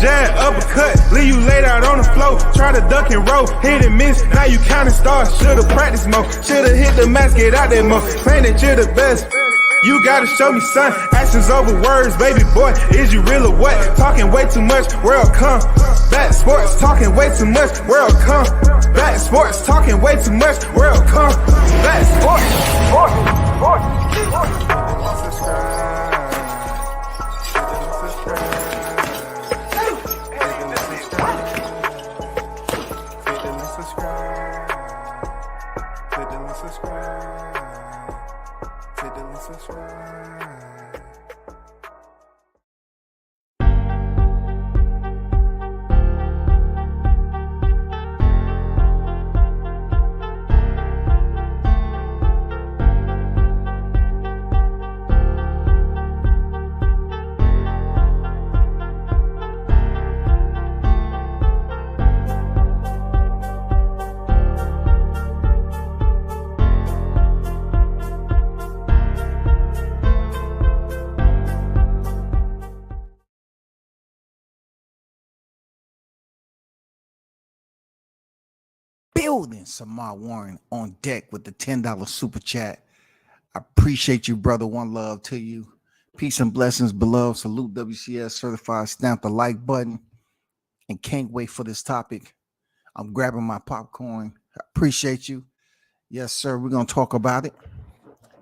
jab, uppercut, leave you laid out on the floor. Try to duck and roll, hit and miss, now you counting stars. Should've practiced more, should've hit the mask, get out there more. Claim that you're the best. You gotta show me, son. Actions over words, baby boy. Is you real or what? Talking way too much, world come. Back sports, talking way too much, world come. Back sports, talking way too much, world come. Back sports. Building Samar Warren on deck with the $10 super chat. I appreciate you, brother. One love to you. Peace and blessings below. Salute WCS certified. Stamp the like button. And can't wait for this topic. I'm grabbing my popcorn. I appreciate you. Yes, sir. We're going to talk about it.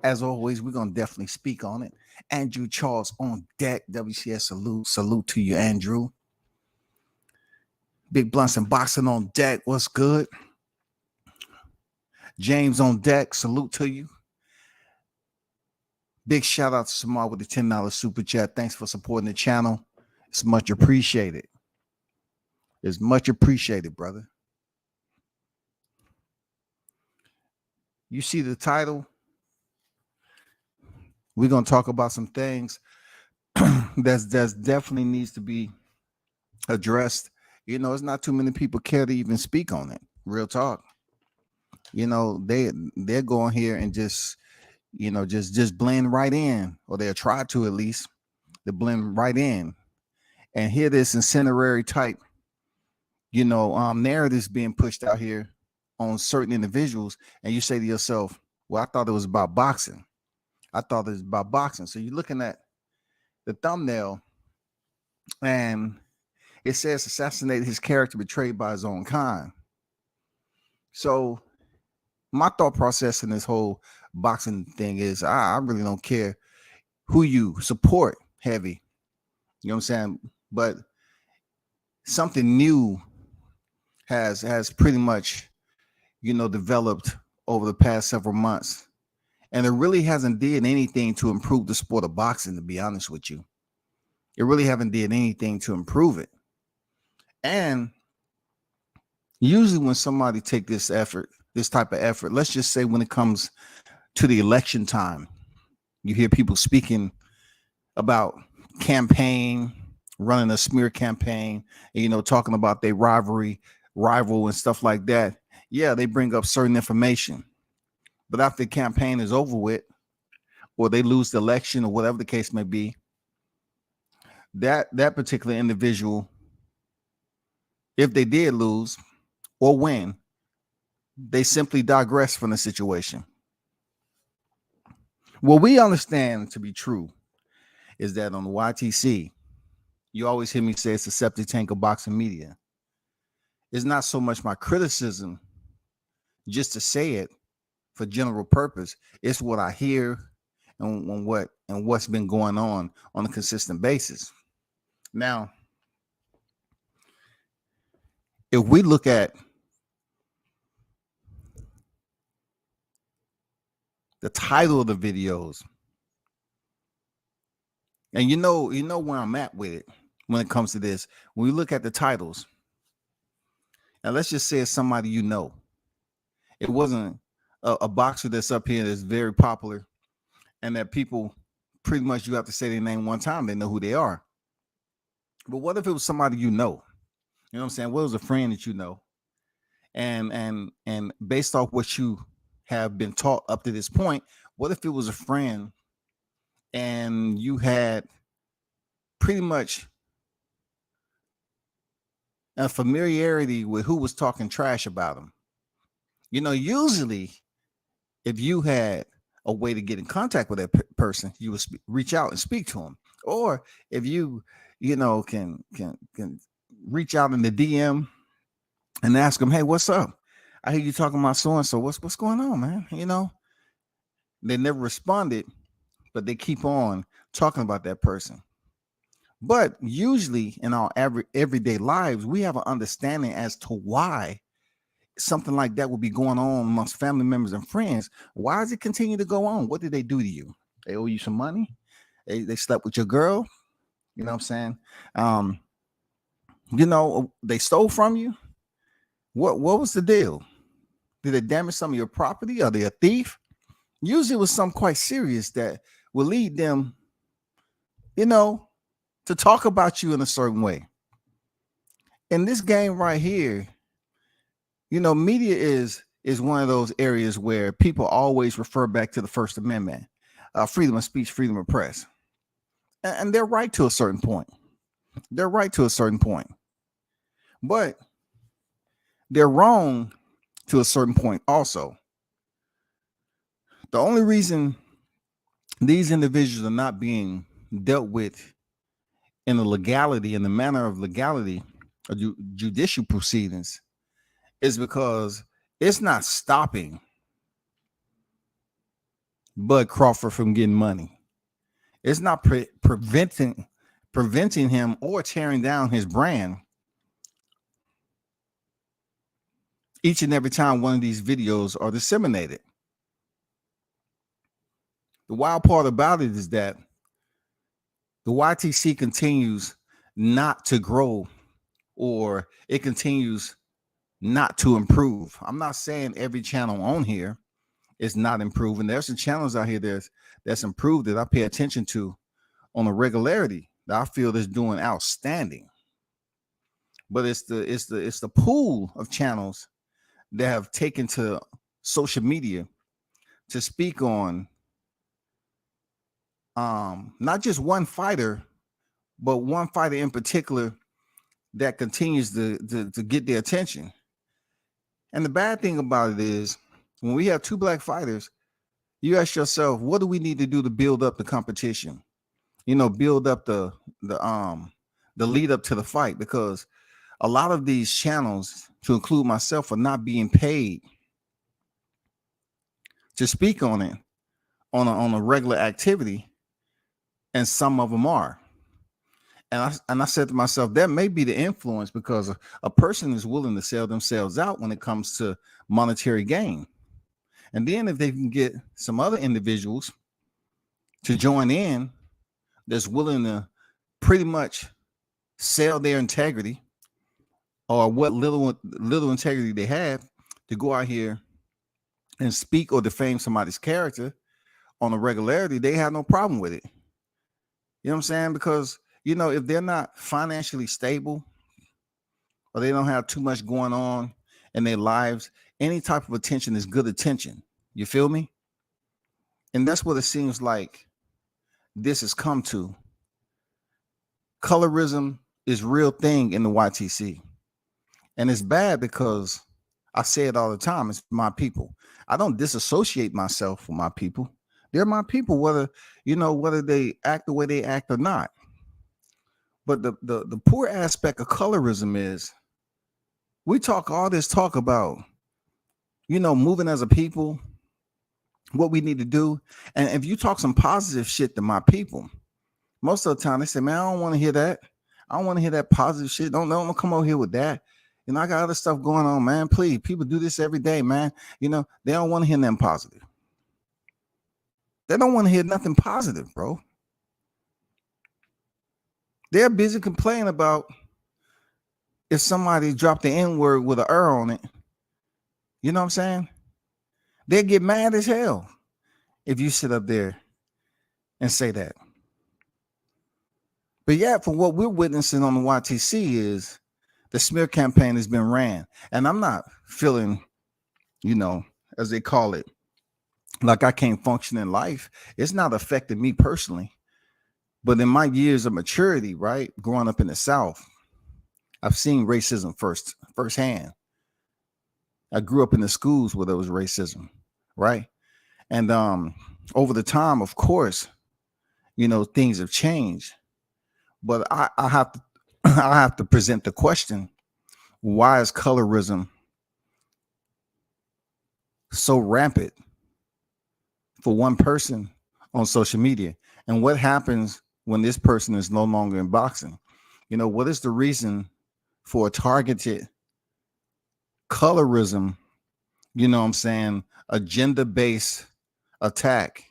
As always, we're going to definitely speak on it. Andrew Charles on deck. WCS salute. Salute to you, Andrew. Big Blunts and Boxing on deck. What's good? James on deck, salute to you. Big shout out to Samar with the $10 super chat. Thanks for supporting the channel. It's much appreciated. It's much appreciated, brother. You see the title? We're going to talk about some things that's definitely needs to be addressed. You know, it's not too many people care to even speak on it. Real talk. You know, they're going here and just, you know, just blend right in, or they'll try to at least. They blend right in and hear this incendiary type, you know, narratives being pushed out here on certain individuals. And you say to yourself, well, I thought it was about boxing. I thought it was about boxing. So you're looking at the thumbnail and it says assassinated his character betrayed by his own kind. So my thought process in this whole boxing thing is I really don't care who you support heavy. You know what I'm saying? But something new has pretty much, you know, developed over the past several months. And it really hasn't did anything to improve the sport of boxing, to be honest with you. It really haven't did anything to improve it. And usually when somebody take this type of effort, let's just say when it comes to the election time, you hear people speaking about campaign, running a smear campaign, and, you know, talking about their rival and stuff like that. Yeah, they bring up certain information, but after the campaign is over with, or they lose the election or whatever the case may be, that particular individual, if they did lose or win, they simply digress from the situation. What we understand to be true is that on the YTC, you always hear me say it's a septic tank of boxing media. It's not so much my criticism just to say it for general purpose. It's what I hear and what's been going on a consistent basis. Now, if we look at the title of the videos, and you know where I'm at with it when it comes to this. When we look at the titles, and let's just say it's somebody you know. It wasn't a boxer that's up here that's very popular, and that people pretty much, you have to say their name one time, they know who they are. But what if it was somebody you know? You know what I'm saying? What was a friend that you know? And based off what you have been taught up to this point, what if it was a friend and you had pretty much a familiarity with who was talking trash about him. Usually if you had a way to get in contact with that person, you would reach out and speak to him. Or if you, can reach out in the DM and ask them, hey, what's up? I hear you talking about so and so. What's going on, man? They never responded, but they keep on talking about that person. But usually in our everyday lives, we have an understanding as to why something like that will be going on amongst family members and friends. Why does it continue to go on? What did they do to you? They owe you some money. They slept with your girl. You know what I'm saying? They stole from you. What was the deal? Did they damage some of your property? Are they a thief? Usually it was something quite serious that will lead them, to talk about you in a certain way. In this game right here, media is one of those areas where people always refer back to the First Amendment, freedom of speech, freedom of press. And they're right to a certain point. But they're wrong to a certain point also. The only reason these individuals are not being dealt with in the manner of legality or judicial proceedings is because it's not stopping Bud Crawford from getting money. It's not preventing him or tearing down his brand each and every time one of these videos are disseminated. The wild part about it is that the YTC continues not to grow, or it continues not to improve. I'm not saying every channel on here is not improving. There's some channels out here that's improved that I pay attention to on a regularity that I feel is doing outstanding. But it's the pool of channels that have taken to social media to speak on not just one fighter, but one fighter in particular that continues to get their attention. And the bad thing about it is when we have two black fighters, you ask yourself, what do we need to do to build up the competition? Build up the lead up to the fight, because a lot of these channels, to include myself, are not being paid to speak on it on a regular activity, and some of them are. And I said to myself, that may be the influence, because a person is willing to sell themselves out when it comes to monetary gain. And then if they can get some other individuals to join in that's willing to pretty much sell their integrity, or what little integrity they have, to go out here and speak or defame somebody's character on a regularity, they have no problem with it. You know what I'm saying? Because, if they're not financially stable, or they don't have too much going on in their lives, any type of attention is good attention. You feel me? And that's what it seems like this has come to. Colorism is real thing in the YTC. And it's bad because I say it all the time. It's my people. I don't disassociate myself with my people. They're my people, whether they act the way they act or not. But the poor aspect of colorism is we talk all this talk about, moving as a people, what we need to do. And if you talk some positive shit to my people, most of the time they say, man, I don't want to hear that. I don't want to hear that positive shit. Don't come over here with that. I got other stuff going on, man. Please, people do this every day, man. They don't want to hear nothing positive. They don't want to hear nothing positive, bro. They're busy complaining about if somebody dropped the N-word with an on it. You know what I'm saying? They get mad as hell if you sit up there and say that. But yeah, for what we're witnessing on the YTC is the smear campaign has been ran. And I'm not feeling, as they call it, like I can't function in life. It's not affecting me personally. But in my years of maturity, right, growing up in the South, I've seen racism firsthand. I grew up in the schools where there was racism, right? And over the time, of course, things have changed. But I have to I have to present the question: why is colorism so rampant for one person on social media? And what happens when this person is no longer in boxing? What is the reason for a targeted colorism, agenda-based attack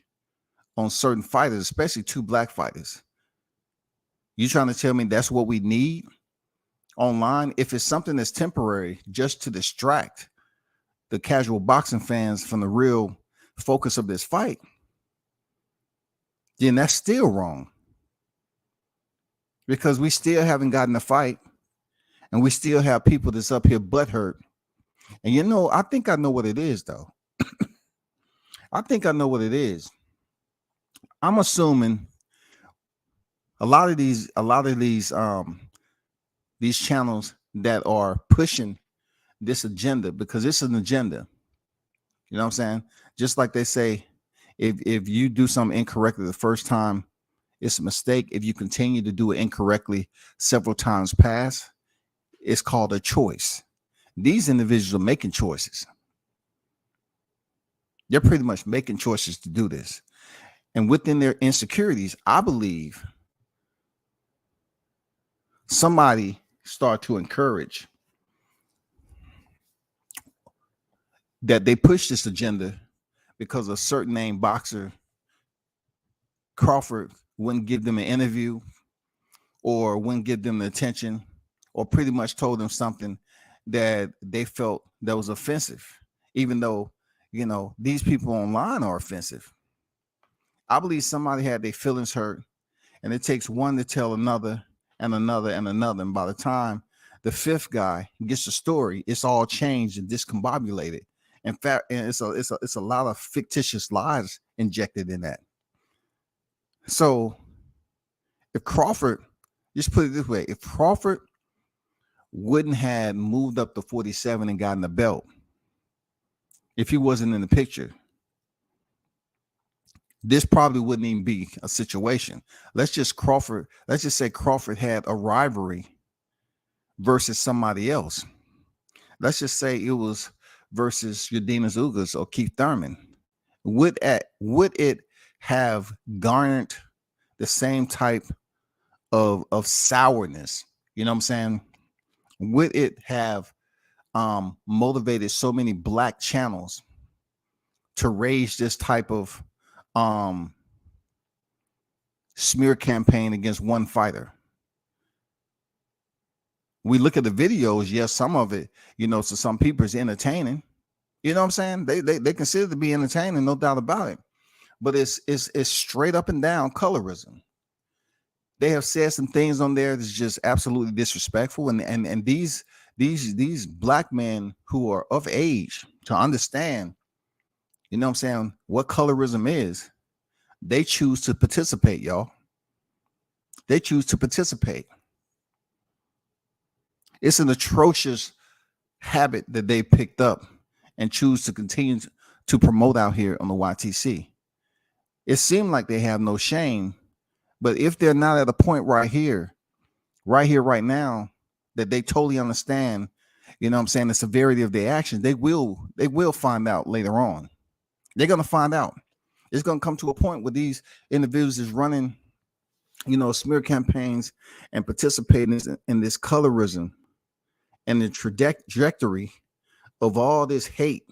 on certain fighters, especially two black fighters? You trying to tell me that's what we need online? If it's something that's temporary, just to distract the casual boxing fans from the real focus of this fight, then that's still wrong. Because we still haven't gotten a fight, and we still have people that's up here butthurt. And I think I know what it is, though. I think I know what it is. I'm assuming a lot of these channels that are pushing this agenda, because it's an agenda. You know what I'm saying? Just like they say, if you do something incorrectly the first time, it's a mistake. If you continue to do it incorrectly several times past, it's called a choice. These individuals are making choices. They're pretty much making choices to do this. And within their insecurities, I believe somebody start to encourage that they push this agenda because a certain name boxer, Crawford, wouldn't give them an interview or wouldn't give them the attention, or pretty much told them something that they felt that was offensive, even though, these people online are offensive. I believe somebody had their feelings hurt, and it takes one to tell another and another and another. And by the time the fifth guy gets the story, it's all changed and discombobulated. In fact, and it's a lot of fictitious lies injected in that. So if Crawford, just put it this way, if Crawford wouldn't have moved up to 47 and gotten the belt, if he wasn't in the picture, this probably wouldn't even be a situation. Let's just say Crawford had a rivalry versus somebody else. Let's just say it was versus Yadina Ugas or Keith Thurman. Would it have garnered the same type of sourness? You know what I'm saying? Would it have motivated so many black channels to raise this type of smear campaign against one fighter? We look at the videos, yes, some of it, to some people is entertaining. You know what I'm saying? They consider it to be entertaining, no doubt about it. But it's straight up and down colorism. They have said some things on there that's just absolutely disrespectful. And these black men who are of age to understand, you know what I'm saying, what colorism is, they choose to participate, y'all. They choose to participate. It's an atrocious habit that they picked up and choose to continue to promote out here on the YTC. It seemed like they have no shame, but if they're not at a point right here, right now, that they totally understand, you know what I'm saying, the severity of their actions, they will find out later on. They're going to find out. It's going to come to a point where these individuals is running, smear campaigns and participating in this colorism and the trajectory of all this hate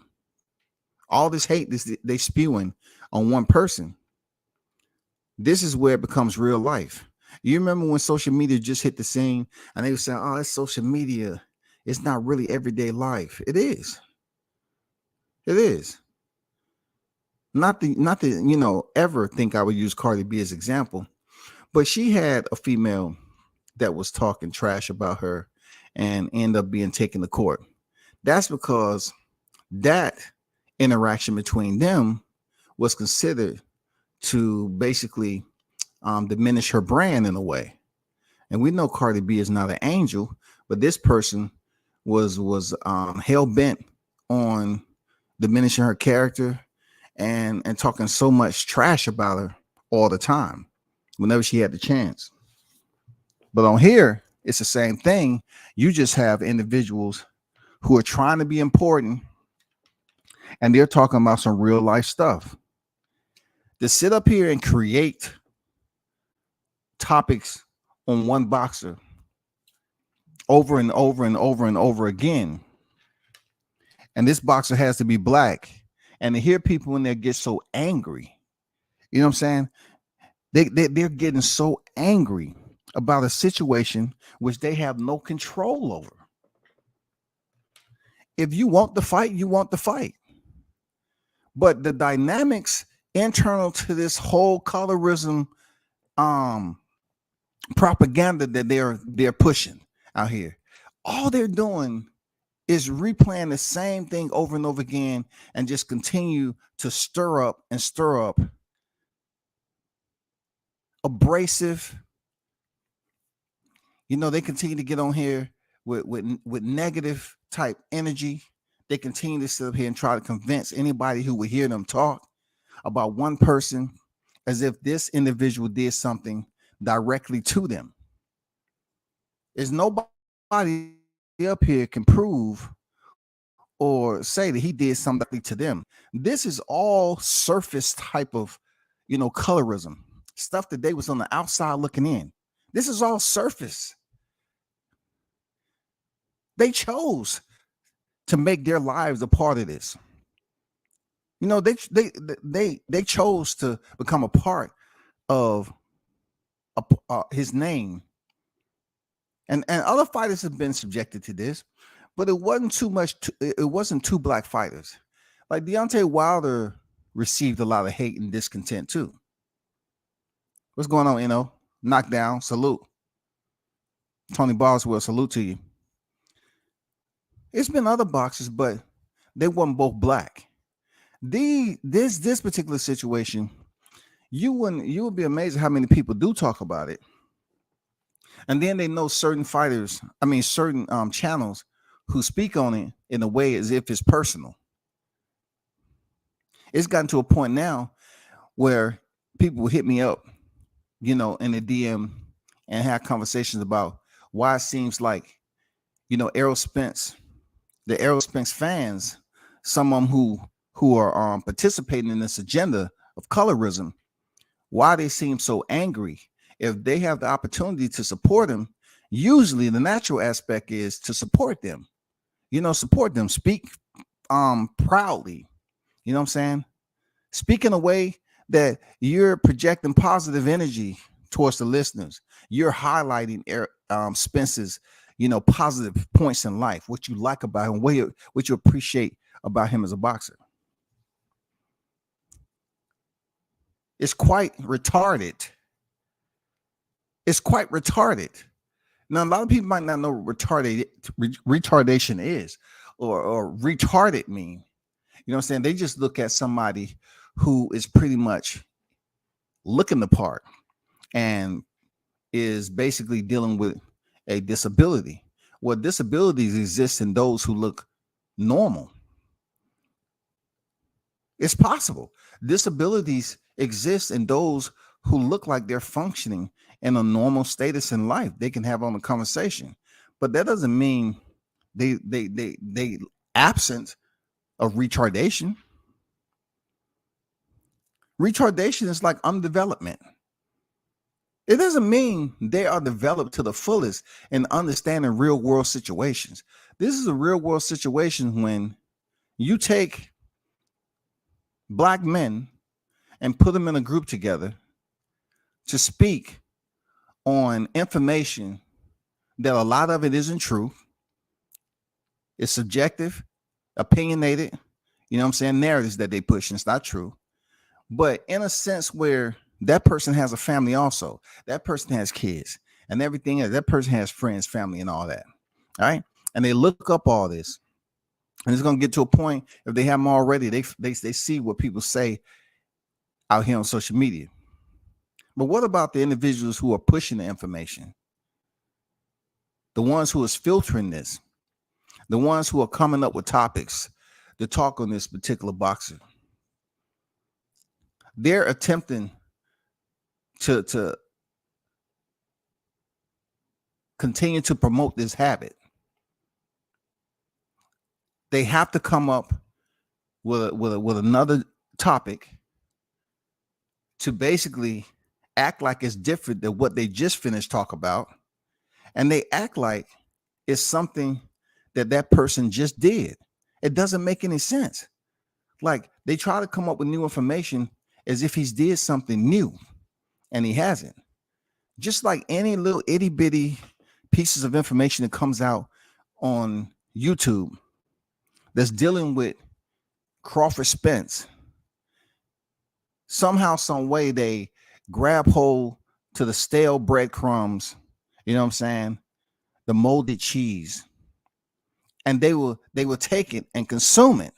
they spewing on one person. This is where it becomes real life. You remember when social media just hit the scene and they were saying, oh, it's social media. It's not really everyday life. It is. It is. Not to ever think I would use Cardi B as an example, but she had a female that was talking trash about her and end up being taken to court. That's because that interaction between them was considered to basically diminish her brand in a way. And we know Cardi B is not an angel, but this person was hell bent on diminishing her character and talking so much trash about her all the time whenever she had the chance. But on here, it's the same thing. You just have individuals who are trying to be important, and they're talking about some real life stuff. To sit up here and create topics on one boxer over and over and over and over again, and this boxer has to be black, and to hear people in there get so angry, you know what I'm saying? They're getting so angry about a situation which they have no control over. If you want the fight, you want the fight. But the dynamics internal to this whole colorism propaganda that they're pushing out here, all they're doing is replaying the same thing over and over again and just continue to stir up abrasive. You know, they continue to get on here with negative type energy. They continue to sit up here and try to convince anybody who would hear them talk about one person as if this individual did something directly to them. There's nobody up here can prove or say that he did something to them. This is all surface type of, colorism stuff that they was on the outside looking in. This is all surface. They chose to make their lives a part of this. They chose to become a part of his name. And other fighters have been subjected to this, but it wasn't too much. It wasn't two black fighters. Like Deontay Wilder received a lot of hate and discontent too. What's going on, Knockdown, salute. Tony Boswell, salute to you. It's been other boxers, but they weren't both black. This particular situation, you would be amazed at how many people do talk about it. And then they know certain fighters, certain channels who speak on it in a way as if it's personal. It's gotten to a point now where people will hit me up, in the DM and have conversations about why it seems like, Errol Spence, the Errol Spence fans, some of them who are participating in this agenda of colorism, why they seem so angry. If they have the opportunity to support them, usually the natural aspect is to support them. Support them. Speak proudly. You know what I'm saying? Speak in a way that you're projecting positive energy towards the listeners. You're highlighting Spence's, positive points in life, what you like about him, what you appreciate about him as a boxer. It's quite retarded. It's quite retarded. Now, a lot of people might not know what retardation is or retarded mean. You know what I'm saying? They just look at somebody who is pretty much looking the part and is basically dealing with a disability. Well, disabilities exist in those who look normal. It's possible. Disabilities exist in those who look like they're functioning in a normal status in life. They can have on a conversation, but that doesn't mean they absent of retardation. Retardation is like undevelopment. It doesn't mean they are developed to the fullest in understanding real world situations. This is a real world situation when you take black men and put them in a group together to speak on information that a lot of it isn't true. It's subjective, opinionated, narratives that they push, and it's not true. But in a sense where that person has a family also, that person has kids and everything else, that person has friends, family, and all that. All right. And they look up all this. And it's going to get to a point, if they haven't already, they see what people say out here on social media. But what about the individuals who are pushing the information? the ones who is filtering this, the ones who are coming up with topics to talk on this particular boxer, they're attempting to continue to promote this habit. They have to come up with another topic to basically act like it's different than what they just finished talk about, and they act like it's something that person just did. It doesn't make any sense. Like, they try to come up with new information as if he's did something new, and he hasn't. Just like any little itty bitty pieces of information that comes out on YouTube that's dealing with Crawford Spence, somehow, some way, they grab hold to the stale breadcrumbs, you know what I'm saying, the molded cheese, and they will take it and consume it,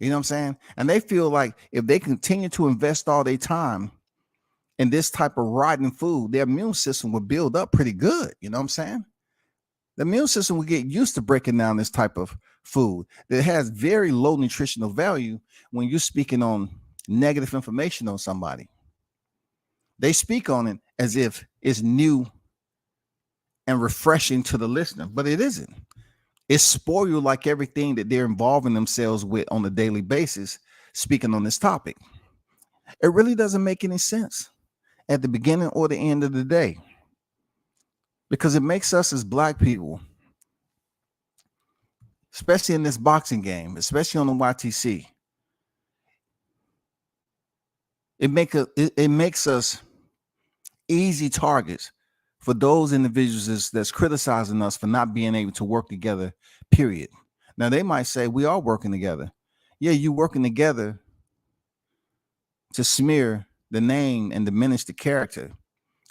you know what I'm saying. And they feel like if they continue to invest all their time in this type of rotten food, their immune system will build up pretty good, you know what I'm saying. The immune system will get used to breaking down this type of food that has very low nutritional value. When you're speaking on negative information on somebody, they speak on it as if it's new and refreshing to the listener, but it isn't. It's spoiled like everything that they're involving themselves with on a daily basis, speaking on this topic. It really doesn't make any sense at the beginning or the end of the day, because it makes us as Black people, especially in this boxing game, especially on the YTC, it makes us easy targets for those individuals that's criticizing us for not being able to work together, period. Now, they might say we are working together. Yeah, you working together to smear the name and diminish the character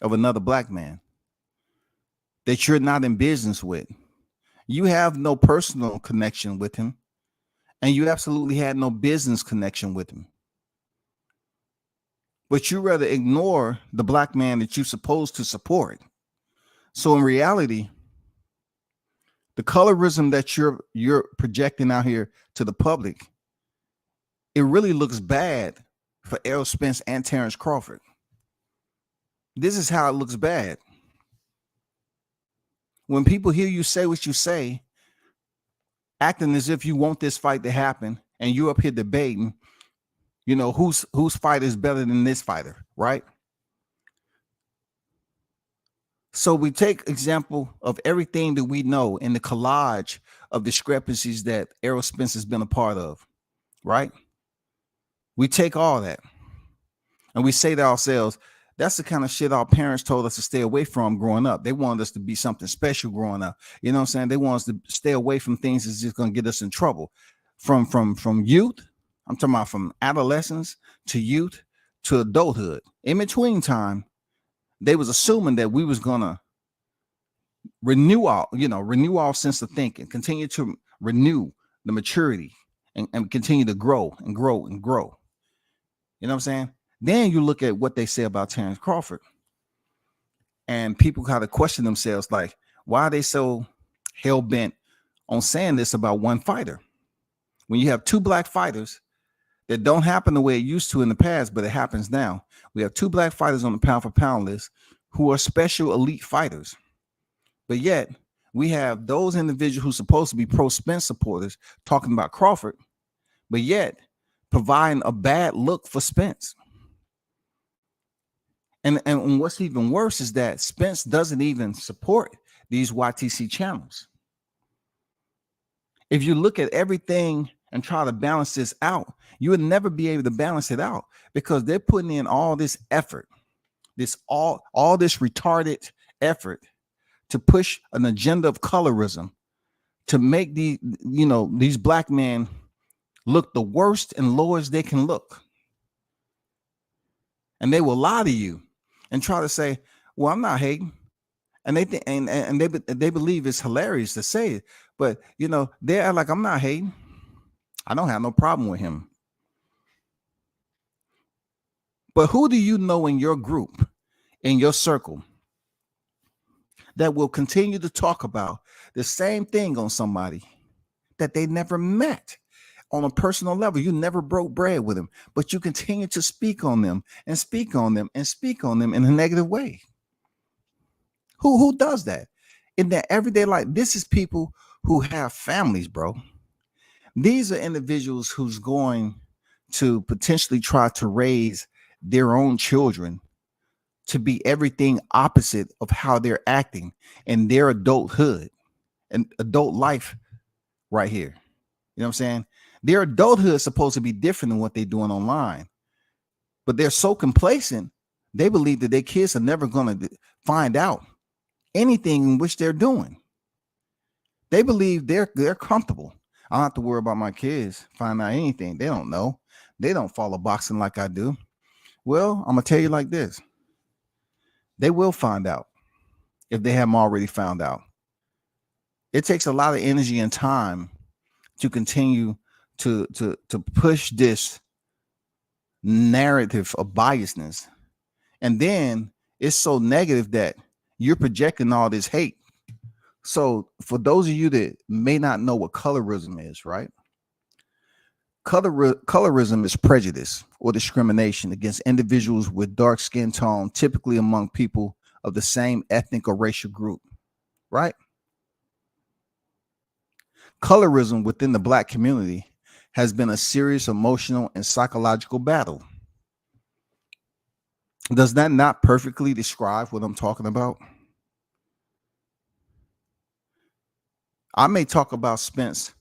of another Black man that you're not in business with. You have no personal connection with him, and you absolutely had no business connection with him. But you rather ignore the Black man that you're supposed to support. So in reality, the colorism that you're projecting out here to the public, it really looks bad for Errol Spence and Terrence Crawford. This is how it looks bad. When people hear you say what you say, acting as if you want this fight to happen, and you're up here debating, you know, whose fighter is better than this fighter, right? So we take example of everything that we know in the collage of discrepancies that Errol Spence has been a part of, right? We take all that and we say to ourselves, that's the kind of shit our parents told us to stay away from growing up. They wanted us to be something special growing up. You know what I'm saying? They want us to stay away from things that's just going to get us in trouble. From youth, I'm talking about from adolescence to youth to adulthood. In between time, they was assuming that we was gonna renew our sense of thinking, continue to renew the maturity, and continue to grow and grow and grow. You know what I'm saying? Then you look at what they say about Terrence Crawford, and people kind of question themselves, like, why are they so hell-bent on saying this about one fighter? When you have two Black fighters that don't happen the way it used to in the past, but it happens now. We have two Black fighters on the pound for pound list who are special elite fighters. But yet we have those individuals who are supposed to be pro Spence supporters talking about Crawford, but yet providing a bad look for Spence. And what's even worse is that Spence doesn't even support these YTC channels. If you look at everything and try to balance this out, you would never be able to balance it out, because they're putting in all this effort, all this retarded effort to push an agenda of colorism, to make these Black men look the worst and lowest they can look. And they will lie to you and try to say, well, I'm not hating. And they think, and they believe it's hilarious to say it, but they're like, I'm not hating. I don't have no problem with him. But who do you know in your group, in your circle, that will continue to talk about the same thing on somebody that they never met on a personal level. You never broke bread with them, but you continue to speak on them and speak on them and speak on them in a negative way. Who does that in their everyday life? This is people who have families, bro. These are individuals who's going to potentially try to raise their own children to be everything opposite of how they're acting in their adulthood and adult life right here. You know what I'm saying? Their adulthood is supposed to be different than what they're doing online, but they're so complacent, they believe that their kids are never going to find out anything in which they're doing. They believe they're comfortable. I don't have to worry about my kids find out anything. They don't know. They don't follow boxing like I do. Well, I'm gonna tell you like this. They will find out if they haven't already found out. It takes a lot of energy and time to continue to push this narrative of biasness. And then it's so negative that you're projecting all this hate. So for those of you that may not know what colorism is, right? Colorism is prejudice or discrimination against individuals with dark skin tone, typically among people of the same ethnic or racial group, right? Colorism within the Black community has been a serious emotional and psychological battle. Does that not perfectly describe what I'm talking about? I may talk about Spence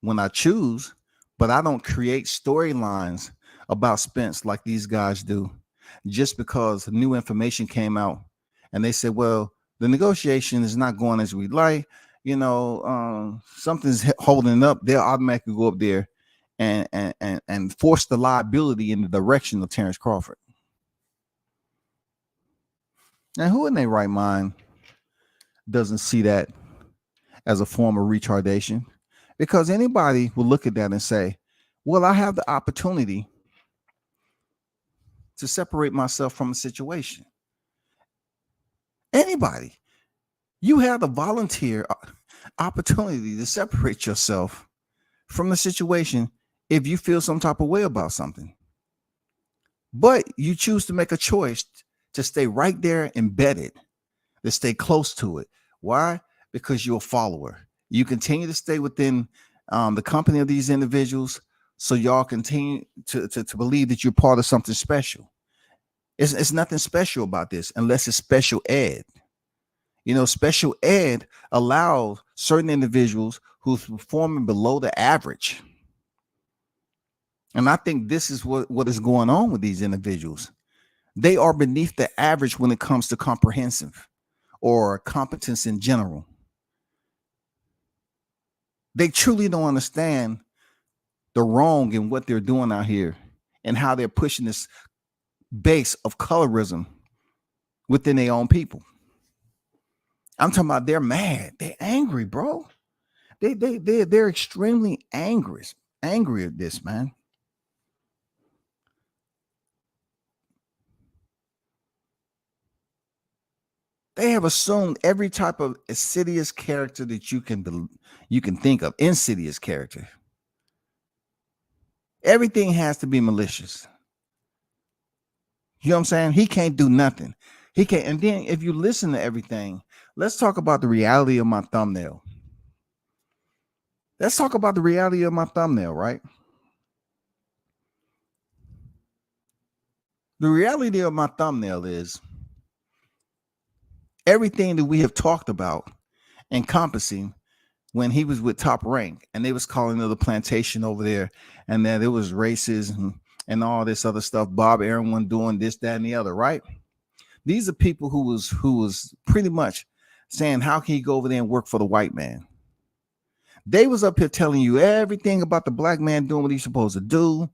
when I choose, but I don't create storylines about Spence like these guys do just because new information came out and they said, well, the negotiation is not going as we'd like. You know, something's holding up. They'll automatically go up there and force the liability in the direction of Terrence Crawford. Now, who in their right mind doesn't see that as a form of retardation? Because anybody will look at that and say, well, I have the opportunity to separate myself from a situation. Anybody, you have the volunteer opportunity to separate yourself from the situation if you feel some type of way about something. But you choose to make a choice to stay right there embedded, to stay close to it. Why? Because you're a follower. You continue to stay within the company of these individuals, so y'all continue to believe that you're part of something special. It's nothing special about this unless it's special ed. You know, special ed allows certain individuals who's performing below the average. And I think this is what is going on with these individuals. They are beneath the average when it comes to comprehensive or competence in general. They truly don't understand the wrong in what they're doing out here and how they're pushing this base of colorism within their own people. I'm talking about they're mad. They're angry, bro. They're extremely angry at this, man. They have assumed every type of insidious character that you can think of, insidious character. Everything has to be malicious. You know what I'm saying? He can't do nothing. He can't. And then if you listen to everything, let's talk about the reality of my thumbnail. Let's talk about the reality of my thumbnail, right? The reality of my thumbnail is everything that we have talked about encompassing when he was with Top Rank and they was calling it the plantation over there and that it was racist and all this other stuff. Bob Aaron doing this, that, and the other, right? These are people who was pretty much saying, how can you go over there and work for the white man? They was up here telling you everything about the black man doing what he's supposed to do,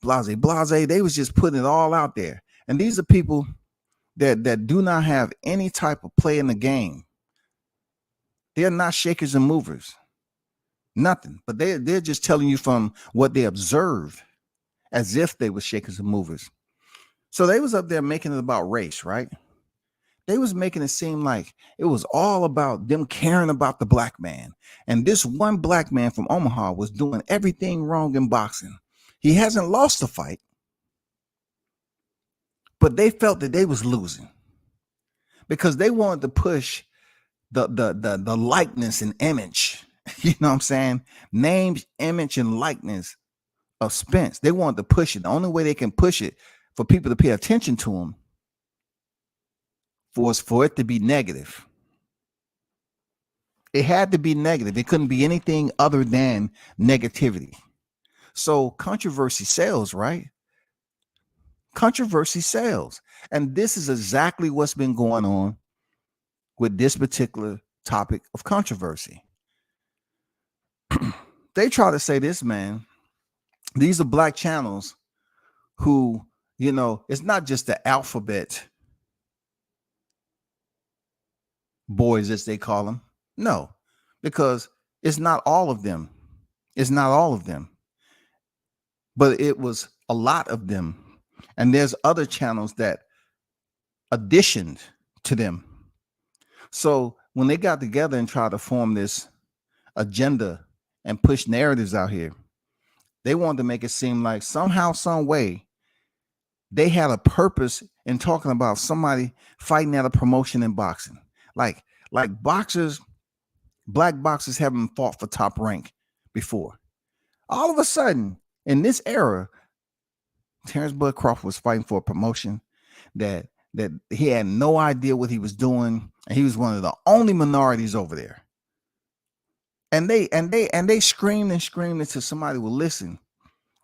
blase. They was just putting it all out there. And these are people that do not have any type of play in the game. They're not shakers and movers, nothing. But they're just telling you from what they observed as if they were shakers and movers. So they was up there making it about race, right? They was making it seem like it was all about them caring about the black man. And this one black man from Omaha was doing everything wrong in boxing. He hasn't lost a fight, but they felt that they was losing because they wanted to push the likeness and image. You know what I'm saying? Names, image, and likeness of Spence. They wanted to push it. The only way they can push it for people to pay attention to him was for it to be negative. It had to be negative. It couldn't be anything other than negativity. So controversy sells, right? Controversy sells. And this is exactly what's been going on with this particular topic of controversy. They try to say this, man, these are black channels who, you know, it's not just the alphabet boys, as they call them. No, because it's not all of them. It's not all of them, but it was a lot of them. And there's other channels that additioned to them. So when they got together and tried to form this agenda and push narratives out here, they wanted to make it seem like somehow, some way, they had a purpose in talking about somebody fighting at a promotion in boxing. Like boxers, black boxers haven't fought for top rank before. All of a sudden, in this era, Terrence Bud Crawford was fighting for a promotion that he had no idea what he was doing, and he was one of the only minorities over there. And they screamed and screamed until somebody would listen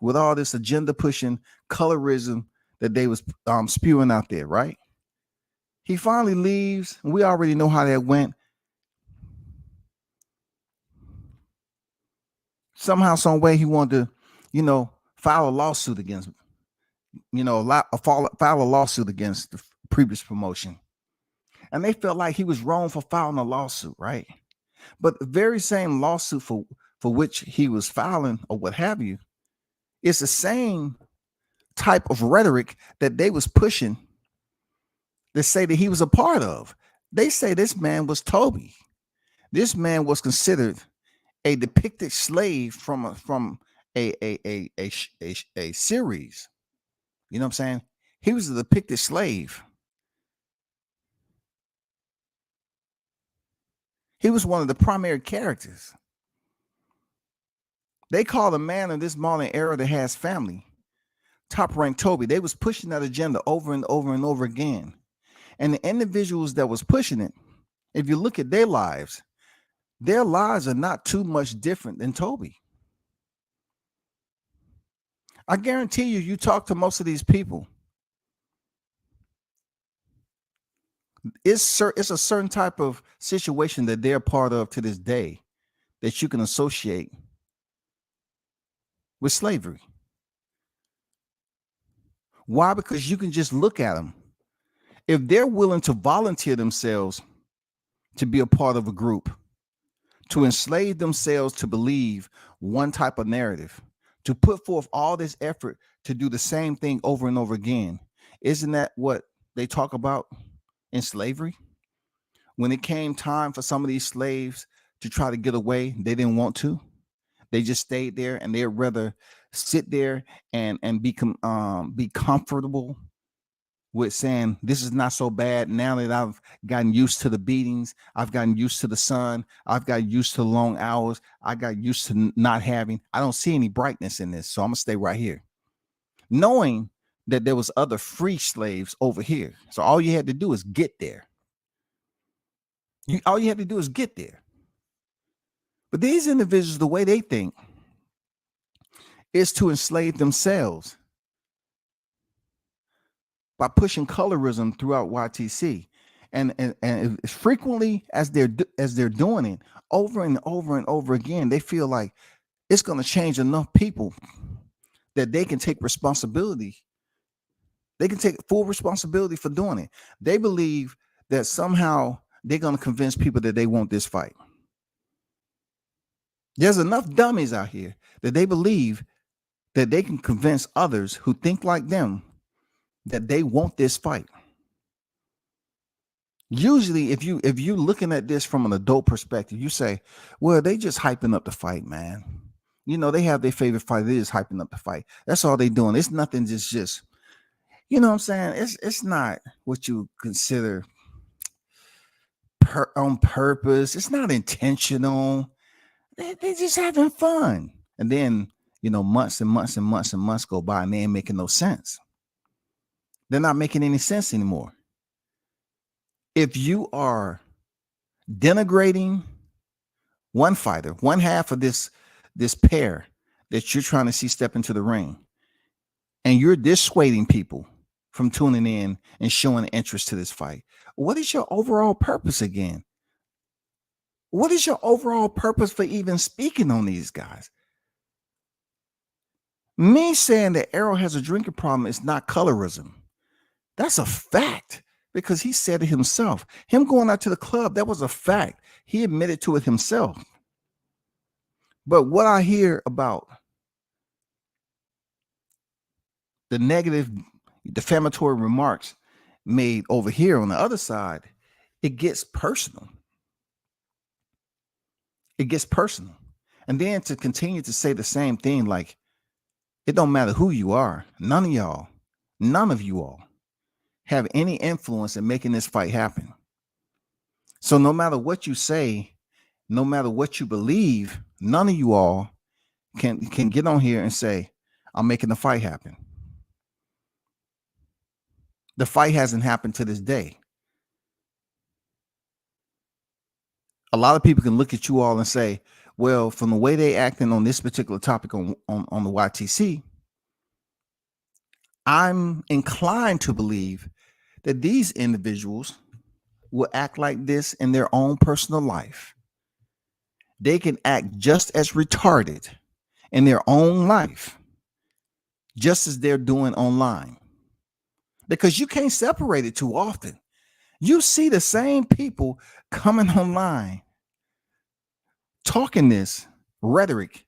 with all this agenda pushing colorism that they was spewing out there, right? He finally leaves, and we already know how that went. Somehow, some way, he wanted to, you know, file a lawsuit against, you know, file a lawsuit against the previous promotion. And they felt like he was wrong for filing a lawsuit, right? But the very same lawsuit for which he was filing or what have you, it's the same type of rhetoric that they was pushing to say that he was a part of. They say this man was Toby. This man was considered a depicted slave from a series. You know what I'm saying? He was a depicted slave. He was one of the primary characters. They call the man of this modern era that has family Top Rank Toby. They was pushing that agenda over and over and over again. And the individuals that was pushing it, if you look at their lives are not too much different than Toby. I guarantee you talk to most of these people, it's a certain type of situation that they're part of to this day that you can associate with slavery. Why? Because you can just look at them. If they're willing to volunteer themselves to be a part of a group, to enslave themselves to believe one type of narrative, to put forth all this effort to do the same thing over and over again, isn't that what they talk about in slavery? When it came time for some of these slaves to try to get away, they didn't want to. They just stayed there, and they'd rather sit there and be comfortable with saying, this is not so bad. Now that I've gotten used to the beatings, I've gotten used to the sun, I've got used to long hours, I got used to not having, I don't see any brightness in this, so I'm gonna stay right here. Knowing that there was other free slaves over here. So all you had to do is get there. All you had to do is get there. But these individuals, the way they think is to enslave themselves by pushing colorism throughout YTC, and as frequently as they're doing it over and over and over again, they feel like it's going to change enough people that they can take responsibility. They can take full responsibility for doing it. They believe that somehow they're going to convince people that they want this fight. There's enough dummies out here that they believe that they can convince others who think like them that they want this fight. Usually, if you looking at this from an adult perspective, you say, well, they just hyping up the fight, man. You know, they have their favorite fight. They just hyping up the fight. That's all they doing. It's nothing just you know what I'm saying? It's not what you consider on purpose. It's not intentional. They just having fun. And then, you know, months and months and months and months go by and they ain't making no sense. They're not making any sense anymore. If you are denigrating one fighter, one half of this pair that you're trying to see step into the ring, and you're dissuading people from tuning in and showing interest to this fight, what is your overall purpose again? What is your overall purpose for even speaking on these guys? Me saying that Errol has a drinking problem is not colorism. That's a fact, because he said it himself. Him going out to the club, that was a fact. He admitted to it himself. But what I hear about the negative defamatory remarks made over here on the other side, it gets personal. It gets personal. And then to continue to say the same thing, like, it don't matter who you are. None of you all have any influence in making this fight happen. So no matter what you say, no matter what you believe, none of you all can get on here and say, I'm making the fight happen. The fight hasn't happened to this day. A lot of people can look at you all and say, well, from the way they acting on this particular topic on the YTC, I'm inclined to believe that these individuals will act like this in their own personal life. They can act just as retarded in their own life, just as they're doing online, because you can't separate it too often. You see the same people coming online talking this rhetoric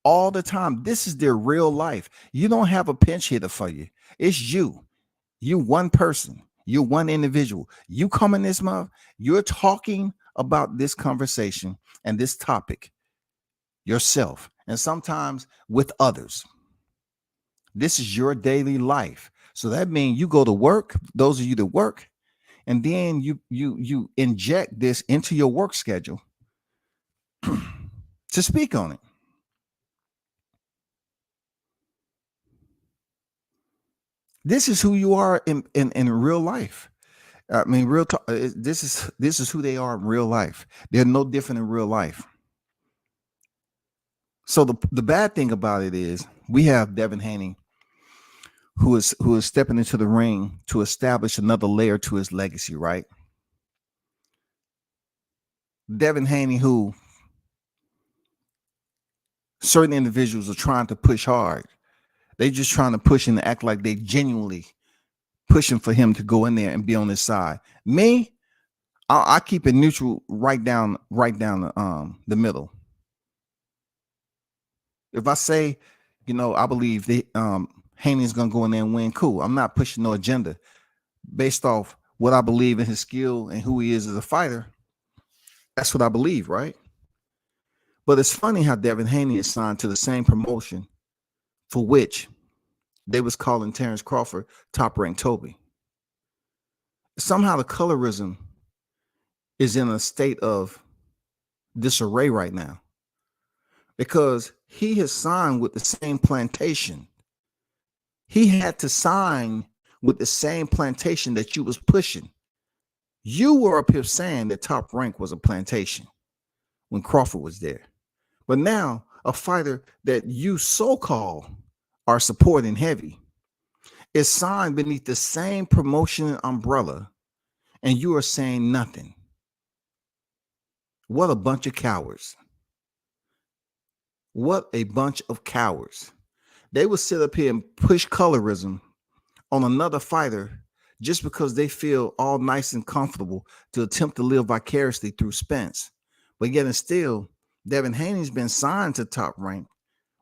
all the time. This is their real life. You don't have a pinch hitter for you. It's you. You one person. You're one individual. You come in this month, you're talking about this conversation and this topic yourself, and sometimes with others. This is your daily life. So that means you go to work, those of you that work, and then you inject this into your work schedule to speak on it. This is who you are in real life. I mean, real talk. This is who they are in real life. They're no different in real life. So the bad thing about it is we have Devin Haney, who is stepping into the ring to establish another layer to his legacy, right? Devin Haney, who certain individuals are trying to push hard. They just trying to push and act like they genuinely pushing for him to go in there and be on his side. Me, I keep it neutral, right down the middle. If I say, you know, I believe that Haney's gonna go in there and win, cool. I'm not pushing no agenda based off what I believe in his skill and who he is as a fighter. That's what I believe, right? But it's funny how Devin Haney is signed to the same promotion for which they was calling Terrence Crawford Top Rank Toby. Somehow the colorism is in a state of disarray right now, because he has signed with the same plantation. He had to sign with the same plantation that you was pushing. You were up here saying that Top Rank was a plantation when Crawford was there. But now a fighter that you so-called are supporting heavy is signed beneath the same promotion umbrella, and you are saying nothing. What a bunch of cowards. What a bunch of cowards. They would sit up here and push colorism on another fighter just because they feel all nice and comfortable to attempt to live vicariously through Spence. But yet and still, Devin Haney's been signed to Top Rank,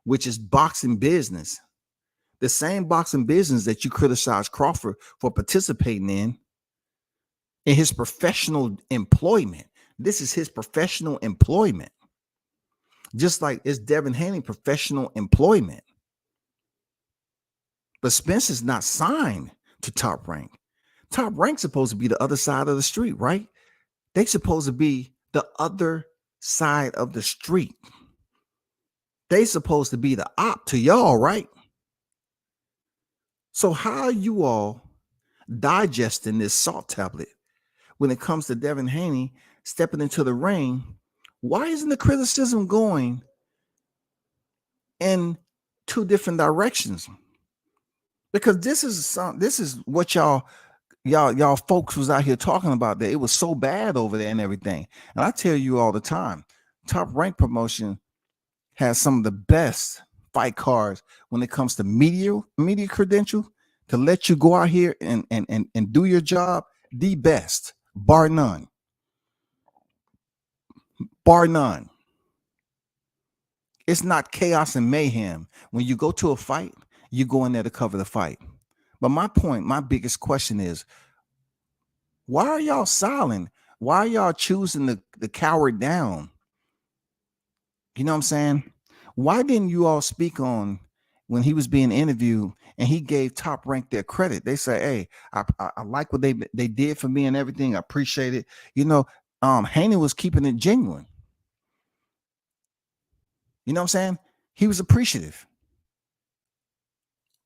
which is boxing business. The same boxing business that you criticize Crawford for participating in. in his professional employment. This is his professional employment. Just like it's Devin Haney professional employment. But Spencer's not signed to Top Rank. Top Rank's supposed to be the other side of the street, right? They supposed to be the other side of the street. They supposed to be the op to y'all, right? So how are you all digesting this salt tablet when it comes to Devin Haney stepping into the ring? Why isn't the criticism going in two different directions? Because this is what y'all folks was out here talking about, that it was so bad over there and everything. And I tell you all the time, Top Rank Promotion has some of the best fight cards when it comes to media credential to let you go out here and do your job. The best, bar none. Bar none. It's not chaos and mayhem. When you go to a fight, you go in there to cover the fight. But my biggest question is, why are y'all silent? Why are y'all choosing the coward down? You know what I'm saying? Why didn't you all speak on when he was being interviewed and he gave Top Rank their credit? They say, hey, I like what they did for me and everything. I appreciate it. You know, Haney was keeping it genuine. You know what I'm saying? He was appreciative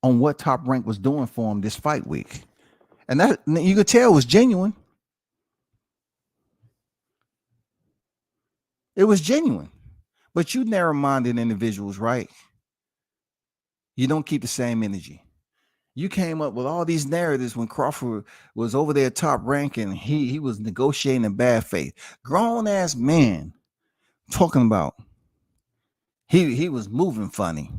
on what Top Rank was doing for him this fight week. And that you could tell was genuine. It was genuine. But you narrow-minded individuals, right? You don't keep the same energy. You came up with all these narratives when Crawford was over there Top Rank and he was negotiating in bad faith. Grown-ass man talking about he was moving funny.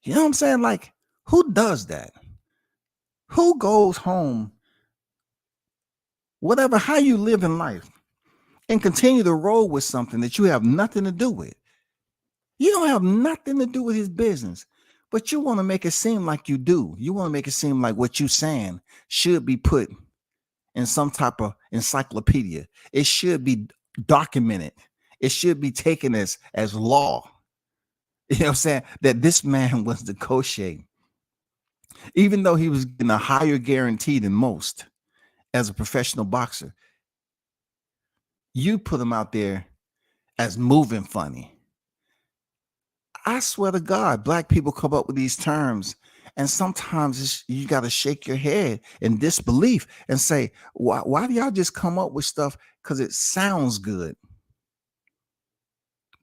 You know what I'm saying? Like, who does that? Who goes home, whatever, how you live in life, and continue to roll with something that you have nothing to do with? You don't have nothing to do with his business, but you want to make it seem like you do. You want to make it seem like what you're saying should be put in some type of encyclopedia. It should be documented. It should be taken as law. You know what I'm saying? That this man was negotiating, even though he was getting a higher guarantee than most as a professional boxer. You put him out there as moving funny. I swear to God, black people come up with these terms, and sometimes you got to shake your head in disbelief and say, why do y'all just come up with stuff because it sounds good,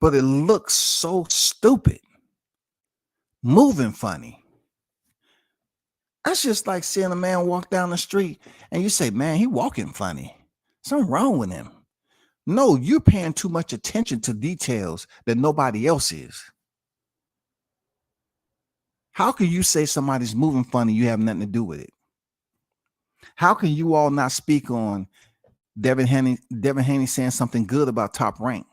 but it looks so stupid? Moving funny. That's just like seeing a man walk down the street and you say, man, he walking funny. Something wrong with him. No, you're paying too much attention to details that nobody else is. How can you say somebody's moving funny? You have nothing to do with it. How can you all not speak on Devin Haney saying something good about Top Rank?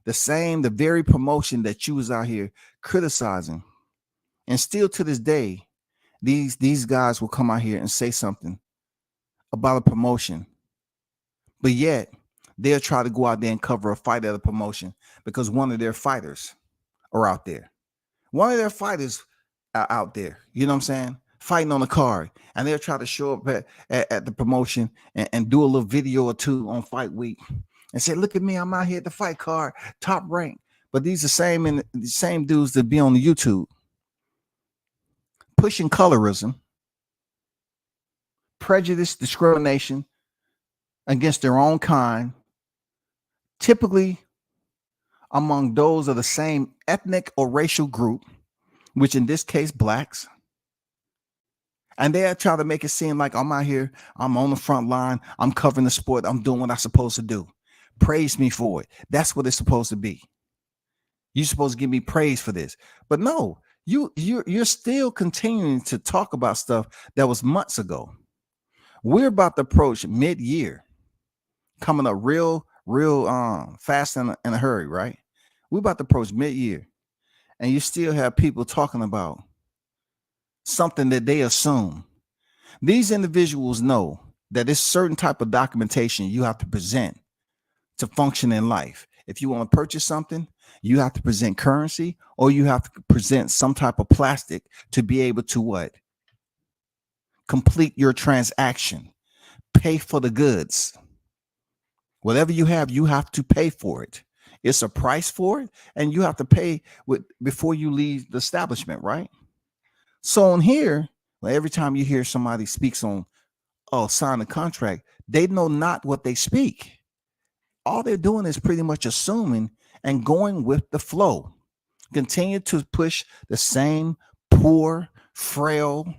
The very promotion that you was out here criticizing. And still to this day, these guys will come out here and say something about a promotion. But yet, they'll try to go out there and cover a fight at a promotion because one of their fighters are out there. One of their fighters are out there, you know what I'm saying, fighting on the card. And they'll try to show up at the promotion and do a little video or two on fight week and say, look at me, I'm out here at the fight card, Top Rank. But these are the same dudes that be on the YouTube pushing colorism, prejudice, discrimination against their own kind, typically among those of the same ethnic or racial group, which in this case, blacks. And they try to make it seem like I'm out here, I'm on the front line, I'm covering the sport, I'm doing what I'm supposed to do. Praise me for it. That's what it's supposed to be. You're supposed to give me praise for this. But no, you're still continuing to talk about stuff that was months ago. We're about to approach mid-year, coming up real fast in a hurry, right? We're about to approach mid-year, and you still have people talking about something that they assume. These individuals know that it's certain type of documentation you have to present to function in life. If you want to purchase something, you have to present currency, or you have to present some type of plastic to be able to what? Complete your transaction, pay for the goods. Whatever you have to pay for it. It's a price for it, and you have to pay with before you leave the establishment, right? So on here, well, every time you hear somebody speaks on, oh, sign a contract, they know not what they speak. All they're doing is pretty much assuming and going with the flow. Continue to push the same poor, frail,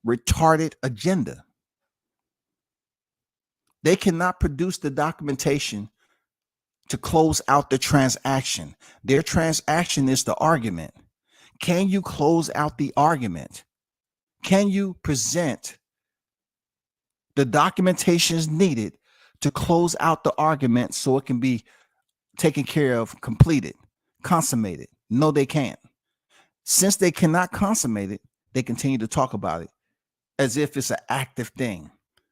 retarded agenda. They cannot produce the documentation to close out the transaction. Their transaction is the argument. Can you close out the argument? Can you present the documentations needed to close out the argument so it can be taken care of, completed, consummated? No, they can't. Since they cannot consummate it, they continue to talk about it as if it's an active thing.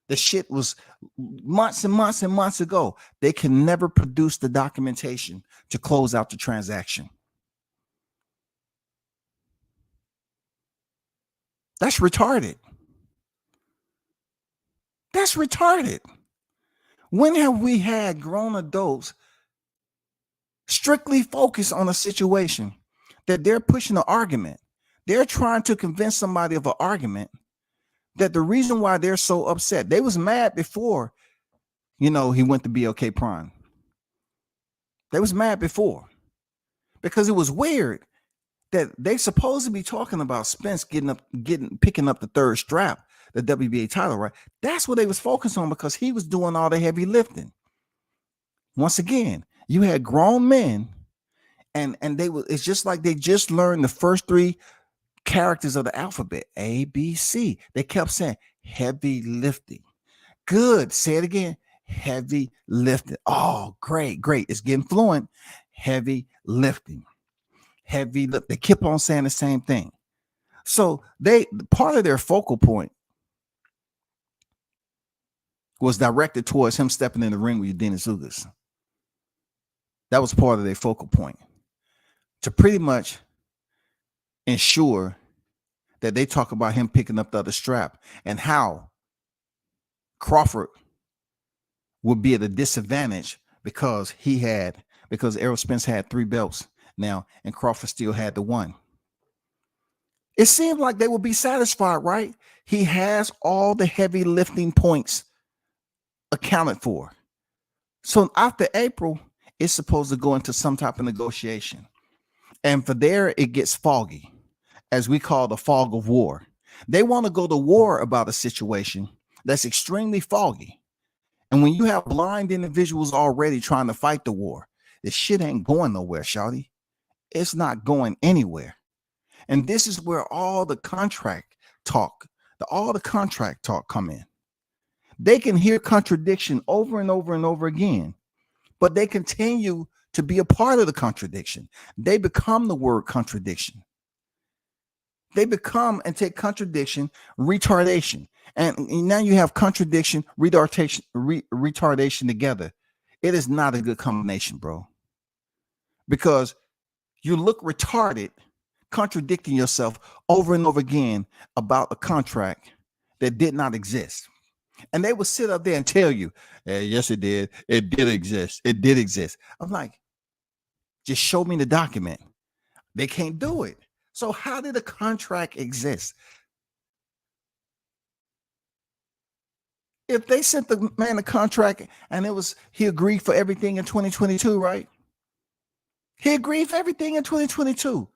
The shit was months and months and months ago. They can never produce the documentation to close out the transaction. That's retarded. That's retarded. When have we had grown adults strictly focus on a situation that they're pushing an argument? They're trying to convince somebody of an argument that the reason why they're so upset, they was mad before, he went to BLK Prime. They was mad before because it was weird that they supposed to be talking about Spence picking up the third strap, the WBA title, right? That's what they was focused on because he was doing all the heavy lifting. Once again, you had grown men and it's just like they just learned the first three characters of the alphabet, A, B, C. They kept saying heavy lifting. Good. Say it again. Heavy lifting. Oh, great. It's getting fluent. Heavy lifting. Heavy lift. They keep on saying the same thing. So part of their focal point was directed towards him stepping in the ring with Dennis Ugas. That was part of their focal point to pretty much ensure that they talk about him picking up the other strap and how Crawford would be at a disadvantage because Errol Spence had 3 belts now and Crawford still had the 1. It seemed like they would be satisfied, right? He has all the heavy lifting points accounted for. So after April, it's supposed to go into some type of negotiation. And for there, it gets foggy, as we call the fog of war. They want to go to war about a situation that's extremely foggy. And when you have blind individuals already trying to fight the war, this shit ain't going nowhere, shawty. It's not going anywhere. And this is where all the contract talk come in. They can hear contradiction over and over and over again, but they continue to be a part of the contradiction. They become the word contradiction. They become and take contradiction, retardation. And now you have contradiction, retardation together. It is not a good combination, bro. Because you look retarded, contradicting yourself over and over again about a contract that did not exist. And they will sit up there and tell you, yes, it did. It did exist. It did exist. I'm like, just show me the document. They can't do it. So how did a contract exist? If they sent the man a contract and he agreed for everything in 2022, right? He agreed for everything in 2022.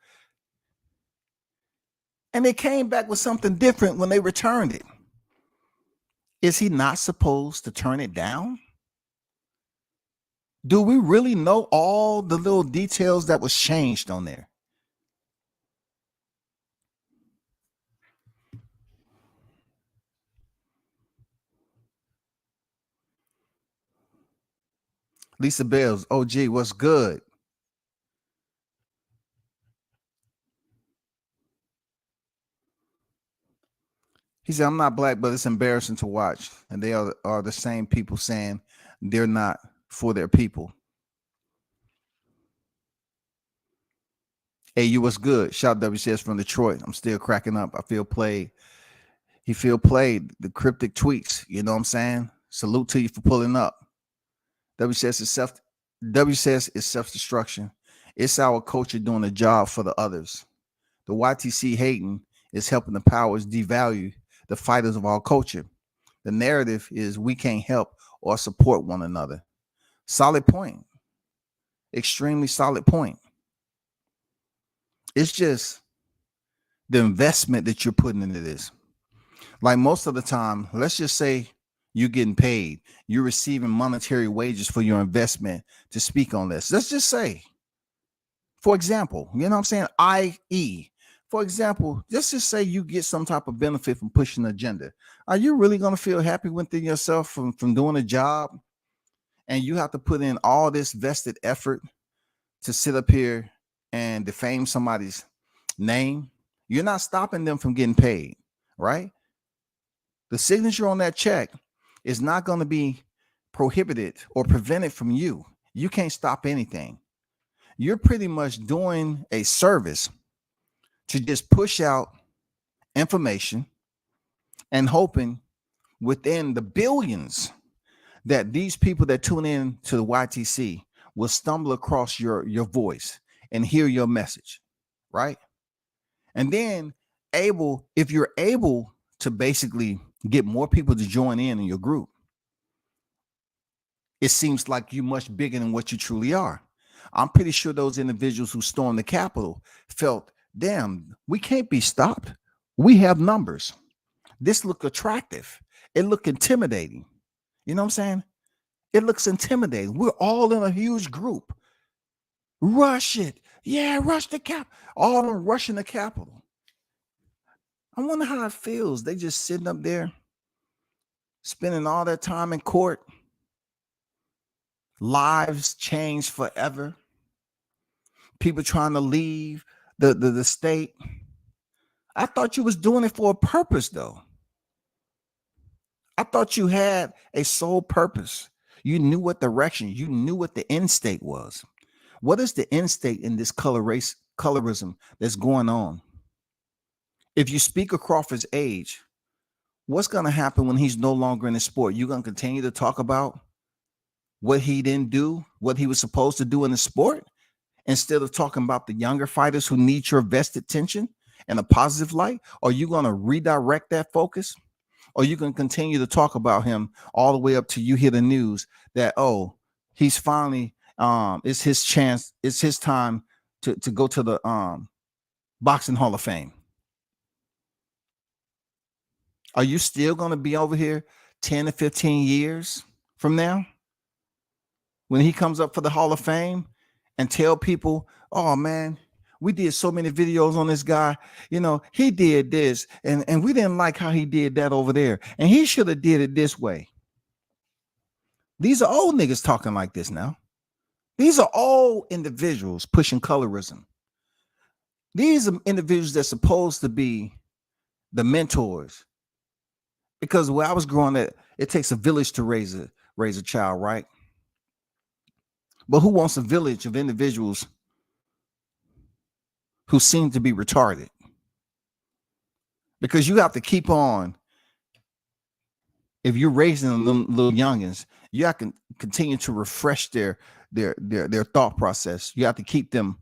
And they came back with something different when they returned it. Is he not supposed to turn it down? Do we really know all the little details that was changed on there? Lisa Bells, OG, what's good? He said, I'm not black, but it's embarrassing to watch. And they are the same people saying they're not for their people. Hey, you was good. Shout WCS from Detroit. I'm still cracking up. I feel played. He feel played. The cryptic tweets. You know what I'm saying? Salute to you for pulling up. WCS is self-destruction. It's our culture doing a job for the others. The YTC hating is helping the powers devalue the fighters of our culture. The narrative is we can't help or support one another. Solid point. Extremely solid point. It's just the investment that you're putting into this. Like most of the time, let's just say you're getting paid. You're receiving monetary wages for your investment to speak on this. Let's just say, for example, you know what I'm saying? I.e., for example, let's just say you get some type of benefit from pushing the agenda. Are you really going to feel happy within yourself from doing a job and you have to put in all this vested effort to sit up here and defame somebody's name? You're not stopping them from getting paid, right? The signature on that check is not going to be prohibited or prevented from you. You can't stop anything. You're pretty much doing a service to just push out information and hoping within the billions that these people that tune in to the YTC will stumble across your voice and hear your message, right? And then if you're able to basically get more people to join in your group, it seems like you're much bigger than what you truly are. I'm pretty sure those individuals who stormed the Capitol felt, damn, we can't be stopped. We have numbers. This look attractive. It look intimidating. You know what I'm saying? It looks intimidating. We're all in a huge group. Rush it. Yeah, rush the cap. All of them rushing the Capitol. I wonder how it feels. They just sitting up there, spending all their time in court. Lives changed forever. People trying to leave the state. I thought you was doing it for a purpose, though. I thought you had a sole purpose. You knew what direction. You knew what the end state was. What is the end state in this colorism that's going on? If you speak across his age, what's going to happen when he's no longer in the sport? You're going to continue to talk about what he didn't do, what he was supposed to do in the sport, instead of talking about the younger fighters who need your vested attention in a positive light? Are you going to redirect that focus? Or you can continue to talk about him all the way up to you hear the news that, oh, he's finally, it's his chance, it's his time to go to the Boxing Hall of Fame. Are you still going to be over here 10 to 15 years from now when he comes up for the Hall of Fame and tell people, oh, man, we did so many videos on this guy. You know, he did this and we didn't like how he did that over there. And he should have did it this way. These are old niggas talking like this now. These are all individuals pushing colorism. These are individuals that's supposed to be the mentors. Because when I was growing up, it takes a village to raise a child, right? But who wants a village of individuals who seem to be retarded? Because you have to keep on. If you're raising little youngins, you have to continue to refresh their thought process. You have to keep them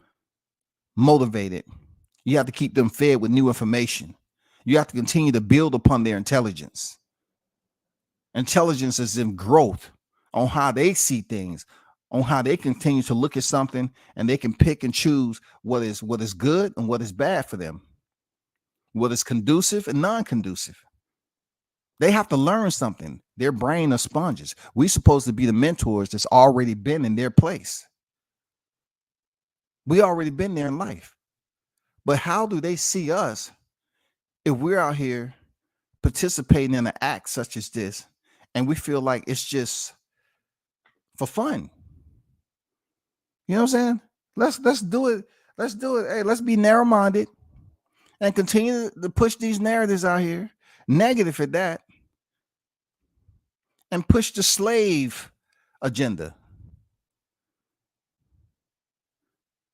motivated. You have to keep them fed with new information. You have to continue to build upon their intelligence. Intelligence is in growth on how they see things, on how they continue to look at something and they can pick and choose what is good and what is bad for them, what is conducive and non-conducive. They have to learn something. Their brain are sponges. We're supposed to be the mentors that's already been in their place. We already been there in life. But how do they see us if we're out here participating in an act such as this and we feel like it's just for fun? You know what I'm saying? Let's do it. Let's do it. Hey, let's be narrow-minded and continue to push these narratives out here negative at that, and push the slave agenda.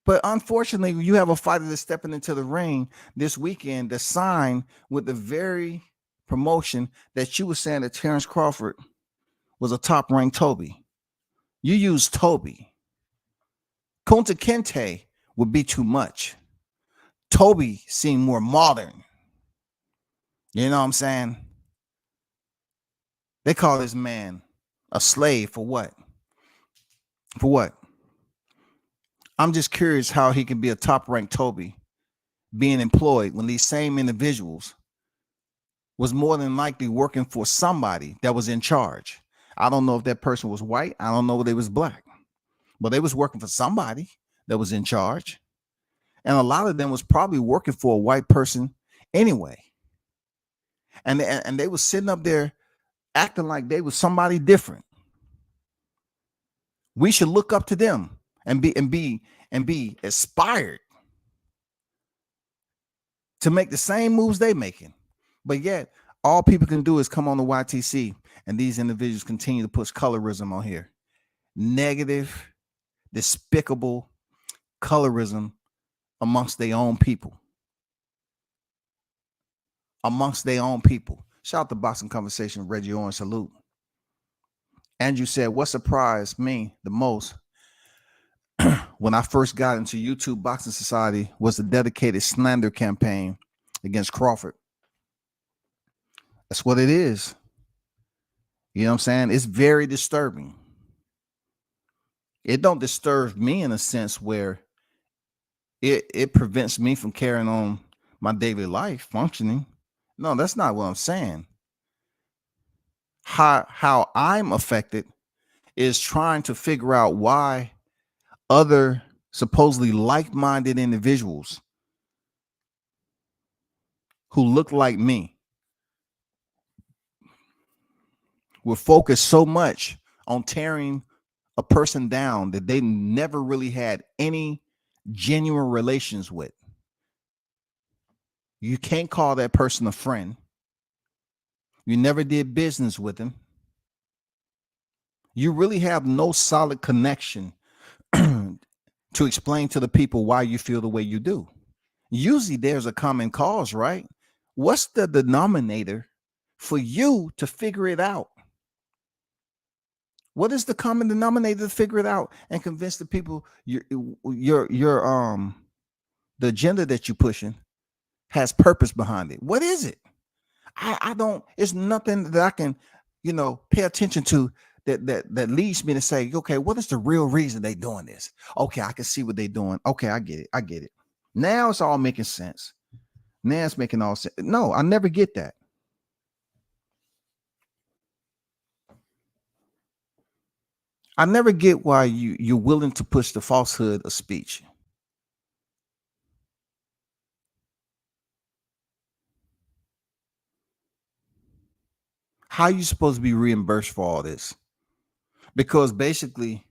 But unfortunately, you have a fighter that's stepping into the ring this weekend that signed with the very promotion that you were saying that Terrence Crawford was a top-ranked Toby. You use Toby. Kunta Kinte would be too much. Toby seemed more modern. You know what I'm saying? They call this man a slave for what? For what? I'm just curious how he can be a top-ranked Toby being employed when these same individuals was more than likely working for somebody that was in charge. I don't know if that person was white. I don't know if they was black, but they was working for somebody that was in charge. And a lot of them was probably working for a white person anyway. And they was sitting up there acting like they was somebody different. We should look up to them and be inspired to make the same moves they making. But yet, all people can do is come on the YTC, and these individuals continue to push colorism on here. Negative, despicable colorism amongst their own people. Amongst their own people. Shout out to Boxing Conversation, Reggie Orange, salute. Andrew said, what surprised me the most when I first got into YouTube Boxing Society was the dedicated slander campaign against Crawford. That's what it is. You know what I'm saying? It's very disturbing. It don't disturb me in a sense where it prevents me from carrying on my daily life functioning. No, that's not what I'm saying. How I'm affected is trying to figure out why other supposedly like-minded individuals who look like me will focus so much on tearing a person down that they never really had any genuine relations with. You can't call that person a friend. You never did business with them. You really have no solid connection to explain to the people why you feel the way you do. Usually there's a common cause, right? What's the denominator for you to figure it out? What is the common denominator to figure it out and convince the people the agenda that you're pushing has purpose behind it? What is it? I don't, it's nothing that I can, pay attention to that leads me to say, okay, what is the real reason they doing this? Okay, I can see what they're doing. Okay, I get it. Now it's all making sense. Now it's making all sense. No, I never get that. I never get why you're willing to push the falsehood of speech. How are you supposed to be reimbursed for all this? Because basically,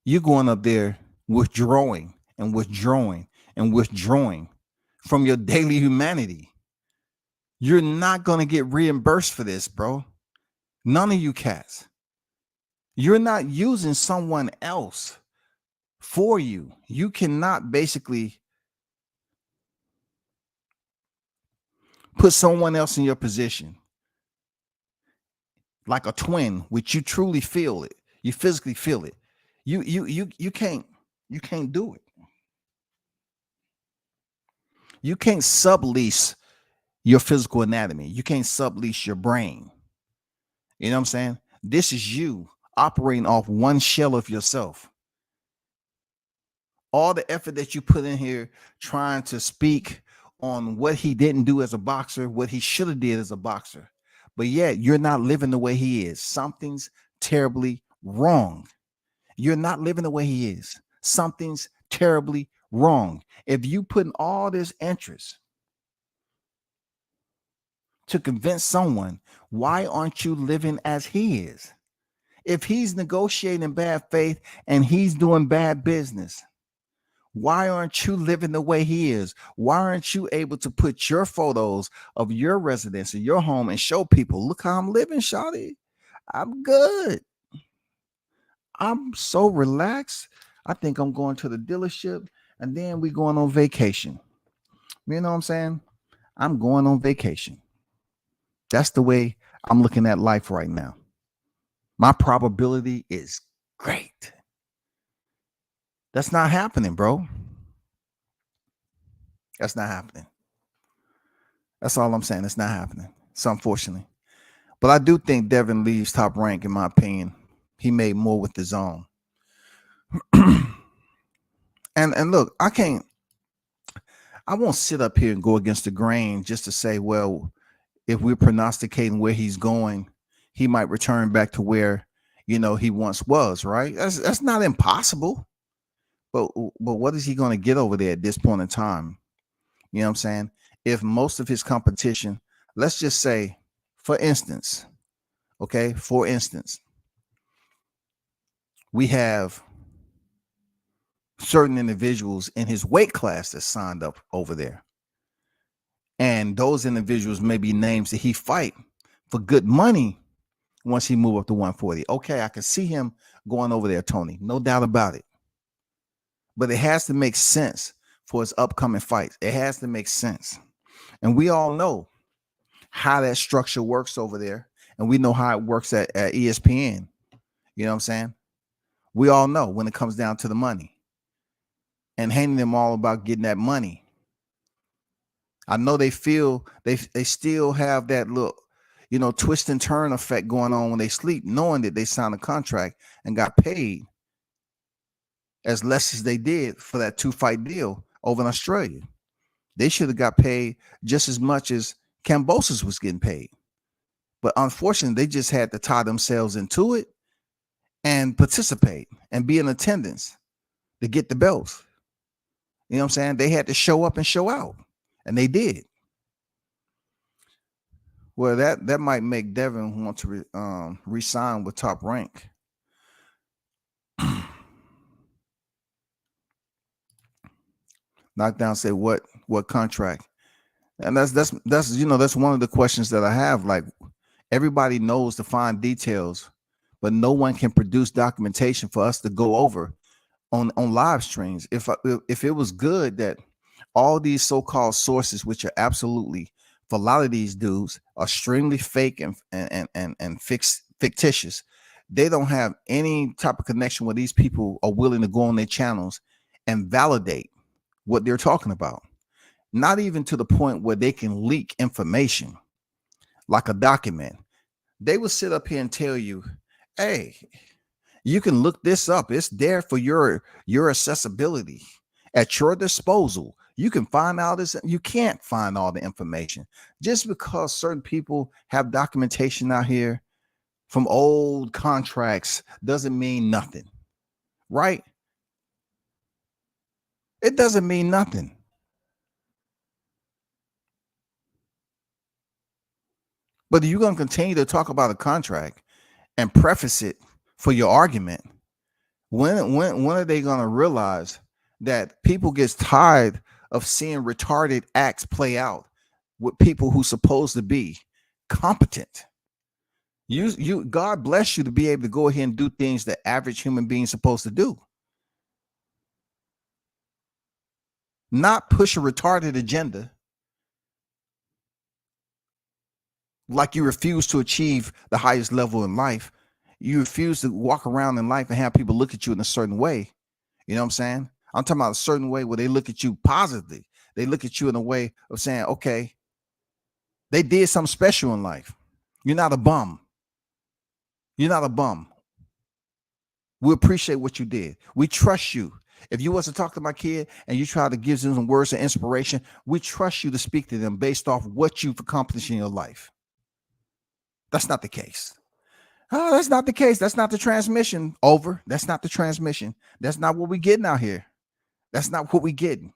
you're going up there withdrawing from your daily humanity. You're not going to get reimbursed for this, bro. None of you cats. You're not using someone else for you. You cannot basically put someone else in your position like a twin, which you truly feel it. You physically feel it. You can't do it. You can't sublease your physical anatomy. You can't sublease your brain. You know what I'm saying? This is you operating off one shell of yourself. All the effort that you put in here trying to speak on what he didn't do as a boxer, what he should have did as a boxer, but yet you're not living the way he is. Something's terribly wrong. You're not living the way he is. Something's terribly wrong. If you put in all this interest to convince someone, why aren't you living as he is? If he's negotiating in bad faith and he's doing bad business, Why aren't you living the way he is? Why aren't you able to put your photos of your residence in your home and show people, look how I'm living, shawty? I'm good. I'm so relaxed. I think I'm going to the dealership and then we going on vacation. You know what I'm saying? I'm going on vacation. That's the way I'm looking at life right now. My probability is great. That's not happening, bro. That's not happening. That's all I'm saying. It's not happening. So unfortunately. But I do think Devin leaves Top Rank, in my opinion. He made more with his own. and look, I won't sit up here and go against the grain just to say, well, if we're prognosticating where he's going, he might return back to where, he once was, right? That's not impossible. But what is he going to get over there at this point in time? You know what I'm saying? If most of his competition, let's just say, for instance, we have certain individuals in his weight class that signed up over there. And those individuals may be names that he fight for good money once he move up to 140. Okay, I can see him going over there, Tony. No doubt about it. But it has to make sense for his upcoming fights. It has to make sense. And we all know how that structure works over there. And we know how it works at ESPN. You know what I'm saying? We all know when it comes down to the money and handing them all about getting that money. I know they feel they still have that little, twist and turn effect going on when they sleep, knowing that they signed a contract and got paid as less as they did for that 2-fight deal over in Australia. They should have got paid just as much as Kambosos was getting paid. But unfortunately, they just had to tie themselves into it and participate and be in attendance to get the belts. You know what I'm saying? They had to show up and show out, and they did. Well, that might make Devin want to re-sign with Top Rank. Knockdown say what contract? And that's one of the questions that I have. Like, everybody knows the fine details, but no one can produce documentation for us to go over on live streams. If it was good that all these so-called sources, which are absolutely, for a lot of these dudes, are extremely fake and fictitious. They don't have any type of connection where these people are willing to go on their channels and validate what they're talking about. Not even to the point where they can leak information like a document. They will sit up here and tell you, hey, you can look this up. It's there for your accessibility at your disposal. You can find out this. You can't find all the information just because certain people have documentation out here from old contracts doesn't mean nothing, right? It doesn't mean nothing. But you're going to continue to talk about a contract and preface it for your argument. When are they going to realize that people get tired of seeing retarded acts play out with people who supposed to be competent? You God bless you to be able to go ahead and do things that average human beings supposed to do. Not push a retarded agenda like you refuse to achieve the highest level in life. You refuse to walk around in life and have people look at you in a certain way. You know what I'm saying? I'm talking about a certain way where they look at you positively. They look at you in a way of saying, okay, they did something special in life. You're not a bum. You're not a bum. We appreciate what you did. We trust you. If you was to talk to my kid and you try to give them some words of inspiration, we trust you to speak to them based off what you've accomplished in your life. That's not the case. Oh, that's not the case. That's not the transmission. Over. That's not the transmission. That's not what we're getting out here. That's not what we're getting.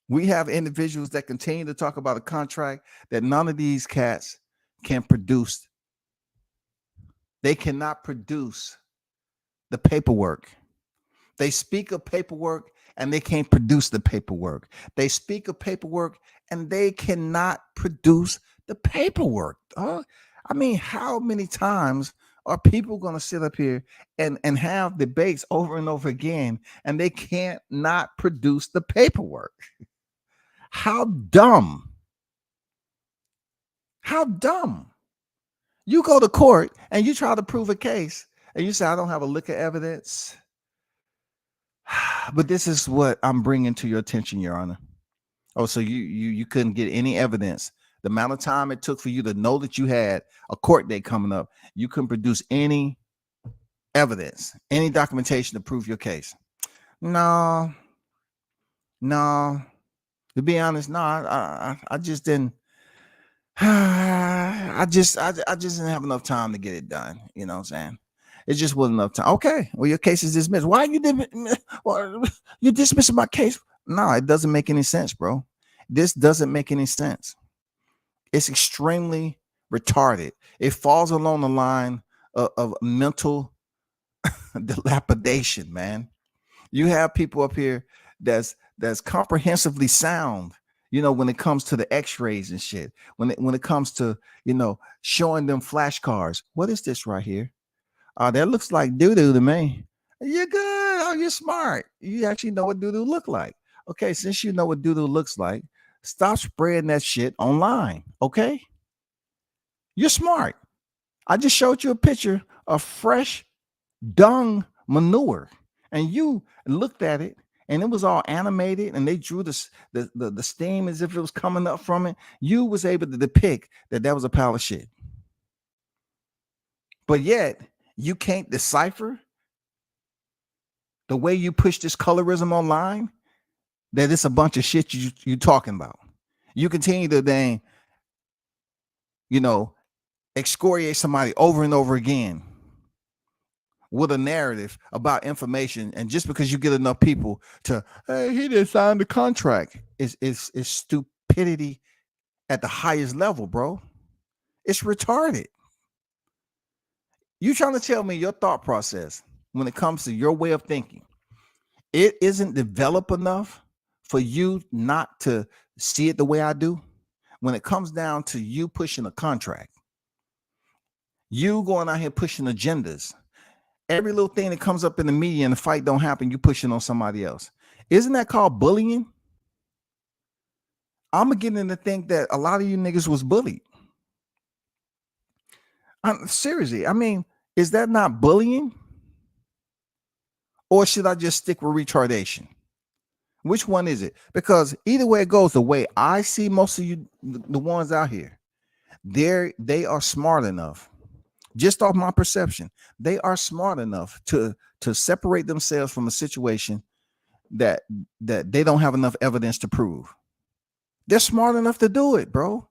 We have individuals that continue to talk about a contract that none of these cats can produce. They cannot produce the paperwork. They speak of paperwork and they can't produce the paperwork. They speak of paperwork and they cannot produce the paperwork. I mean, how many times are people going to sit up here and have debates over and over again and they can't not produce the paperwork? How dumb. How dumb. You go to court and you try to prove a case and you say, I don't have a lick of evidence. But this is what I'm bringing to your attention, Your Honor. Oh, so you couldn't get any evidence. The amount of time it took for you to know that you had a court date coming up, you couldn't produce any evidence, any documentation to prove your case. No. To be honest, no, I just didn't. I just didn't have enough time to get it done. You know what I'm saying? It just wasn't enough time. Okay, well, your case is dismissed. Why you dismissing my case? No, it doesn't make any sense, bro. This doesn't make any sense. It's extremely retarded. It falls along the line of mental dilapidation, man. You have people up here that's comprehensively sound, you know, when it comes to the x-rays and shit, when it comes to, you know, showing them flashcards. What is this right here? That looks like doo-doo to me. You're good. Oh, you're smart. You actually know what doo-doo look like. Okay, since you know what doo-doo looks like, stop spreading that shit online, okay? You're smart. I just showed you a picture of fresh dung manure, and you looked at it, and it was all animated, and they drew the steam as if it was coming up from it. You was able to depict that was a pile of shit. But yet, you can't decipher the way you push this colorism online, that it's a bunch of shit you talking about. You continue to then, you know, excoriate somebody over and over again with a narrative about information, and just because you get enough people to, hey, he didn't sign the contract, is stupidity at the highest level, bro. It's retarded. You trying to tell me your thought process when it comes to your way of thinking, it isn't developed enough for you not to see it the way I do? When it comes down to you pushing a contract, you going out here pushing agendas, every little thing that comes up in the media and the fight don't happen, you pushing on somebody else. Isn't that called bullying? I'm beginning to think that a lot of you niggas was bullied. Seriously, I mean, is that not bullying? Or should I just stick with retardation? Which one is it? Because either way it goes, the way I see most of you, the ones out here, they are smart enough, just off my perception, they are smart enough to separate themselves from a situation that they don't have enough evidence to prove. They're smart enough to do it, bro.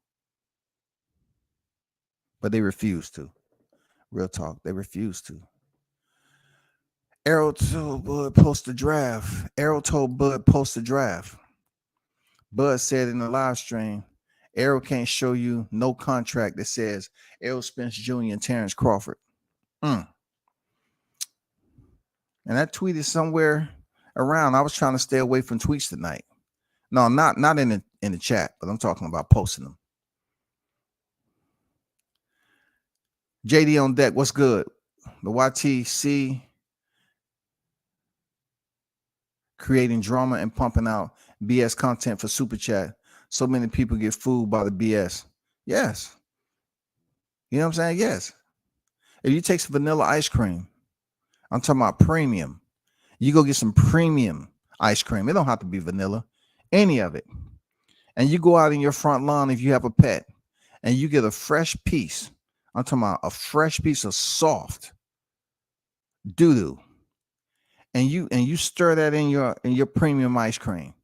But they refuse to. Real talk, they refuse to. Arrow told Bud post the draft. Arrow told Bud post the draft. Bud said in the live stream, Arrow can't show you no contract that says Errol Spence Jr. and Terrence Crawford. And that tweet is somewhere around. I was trying to stay away from tweets tonight. No, not in the chat, but I'm talking about posting them. JD on deck, what's good? The YTC creating drama and pumping out BS content for Super Chat. So many people get fooled by the BS. Yes. You know what I'm saying? Yes. If you take some vanilla ice cream, I'm talking about premium. You go get some premium ice cream. It don't have to be vanilla, any of it. And you go out in your front lawn if you have a pet, and you get a fresh piece. I'm talking about a fresh piece of soft doo-doo. And you stir that in your premium ice cream.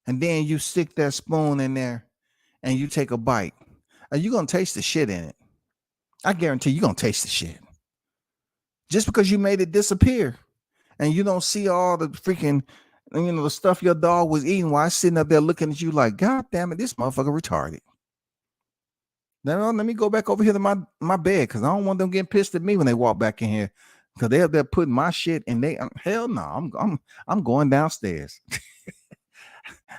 And then you stick that spoon in there and you take a bite. Are you going to taste the shit in it? I guarantee you're going to taste the shit. Just because you made it disappear and you don't see all the freaking, you know, the stuff your dog was eating while sitting up there looking at you like, God damn it, this motherfucker retarded. Now, let me go back over here to my bed because I don't want them getting pissed at me when they walk back in here because they're putting my shit and they hell no, I'm going downstairs.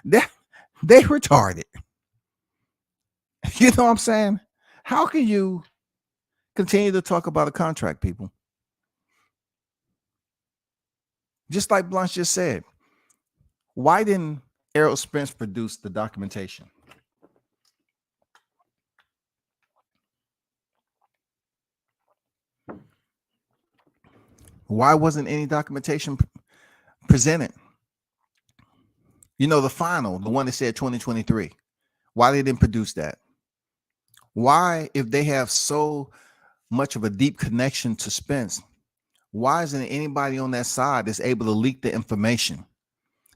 they retarded. You know what I'm saying? How can you continue to talk about a contract, people? Just like Blanche just said, why didn't Errol Spence produce the documentation? Why wasn't any documentation presented? You know, the final, the one that said 2023. Why they didn't produce that? Why, if they have so much of a deep connection to Spence, why isn't anybody on that side that's able to leak the information?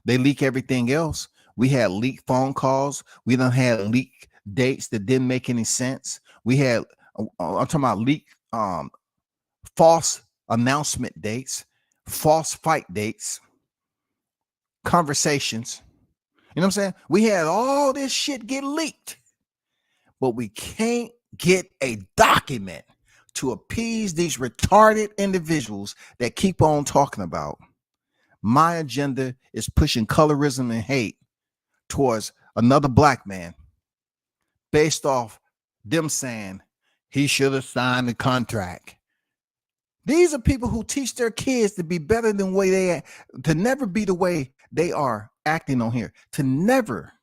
They leak everything else. We had leaked phone calls. We done had leaked dates that didn't make any sense. We had, I'm talking about leaked false announcement dates, false fight dates, conversations. You know what I'm saying? We had all this shit get leaked, but we can't get a document to appease these retarded individuals that keep on talking about my agenda is pushing colorism and hate towards another black man based off them saying he should have signed the contract. These are people who teach their kids to be better than the way they act, to never be the way they are acting on here, to never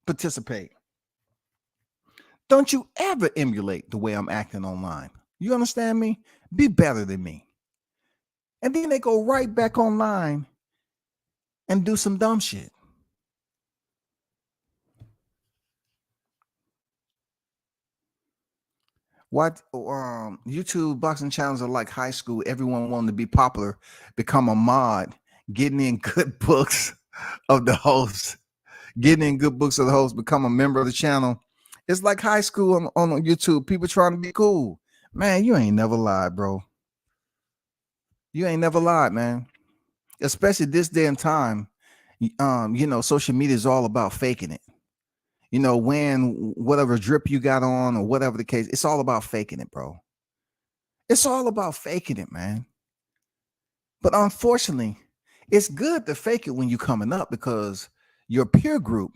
participate. Don't you ever emulate the way I'm acting online. You understand me? Be better than me. And then they go right back online and do some dumb shit. What YouTube boxing channels are like high school. Everyone wanting to be popular, become a mod, getting in good books of the host, become a member of the channel. It's like high school on YouTube. People trying to be cool. Man, you ain't never lied, bro. You ain't never lied, man. Especially this day and time. You know, social media is all about faking it. You know, when whatever drip you got on or whatever the case, it's all about faking it, bro. It's all about faking it, man. But unfortunately, it's good to fake it when you're coming up because your peer group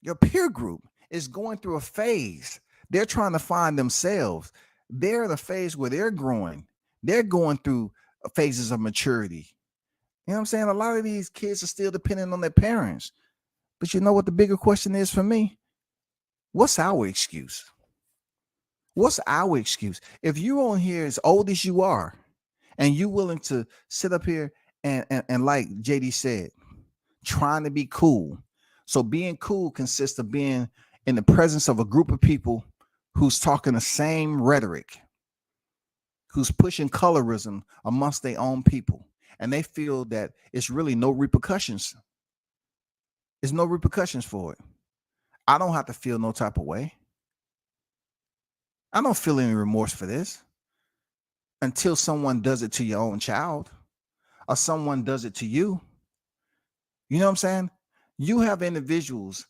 is going through a phase. They're trying to find themselves. They're in a phase where they're growing. They're going through phases of maturity. You know what I'm saying? A lot of these kids are still dependent on their parents. But you know what the bigger question is for me? What's our excuse? What's our excuse? If you're on here as old as you are, and you willing to sit up here and like JD said, trying to be cool. So being cool consists of being in the presence of a group of people who's talking the same rhetoric, who's pushing colorism amongst their own people. And they feel that it's really no repercussions. There's no repercussions for it. I don't have to feel no type of way. I don't feel any remorse for this until someone does it to your own child or someone does it to you. You know what I'm saying? You have individuals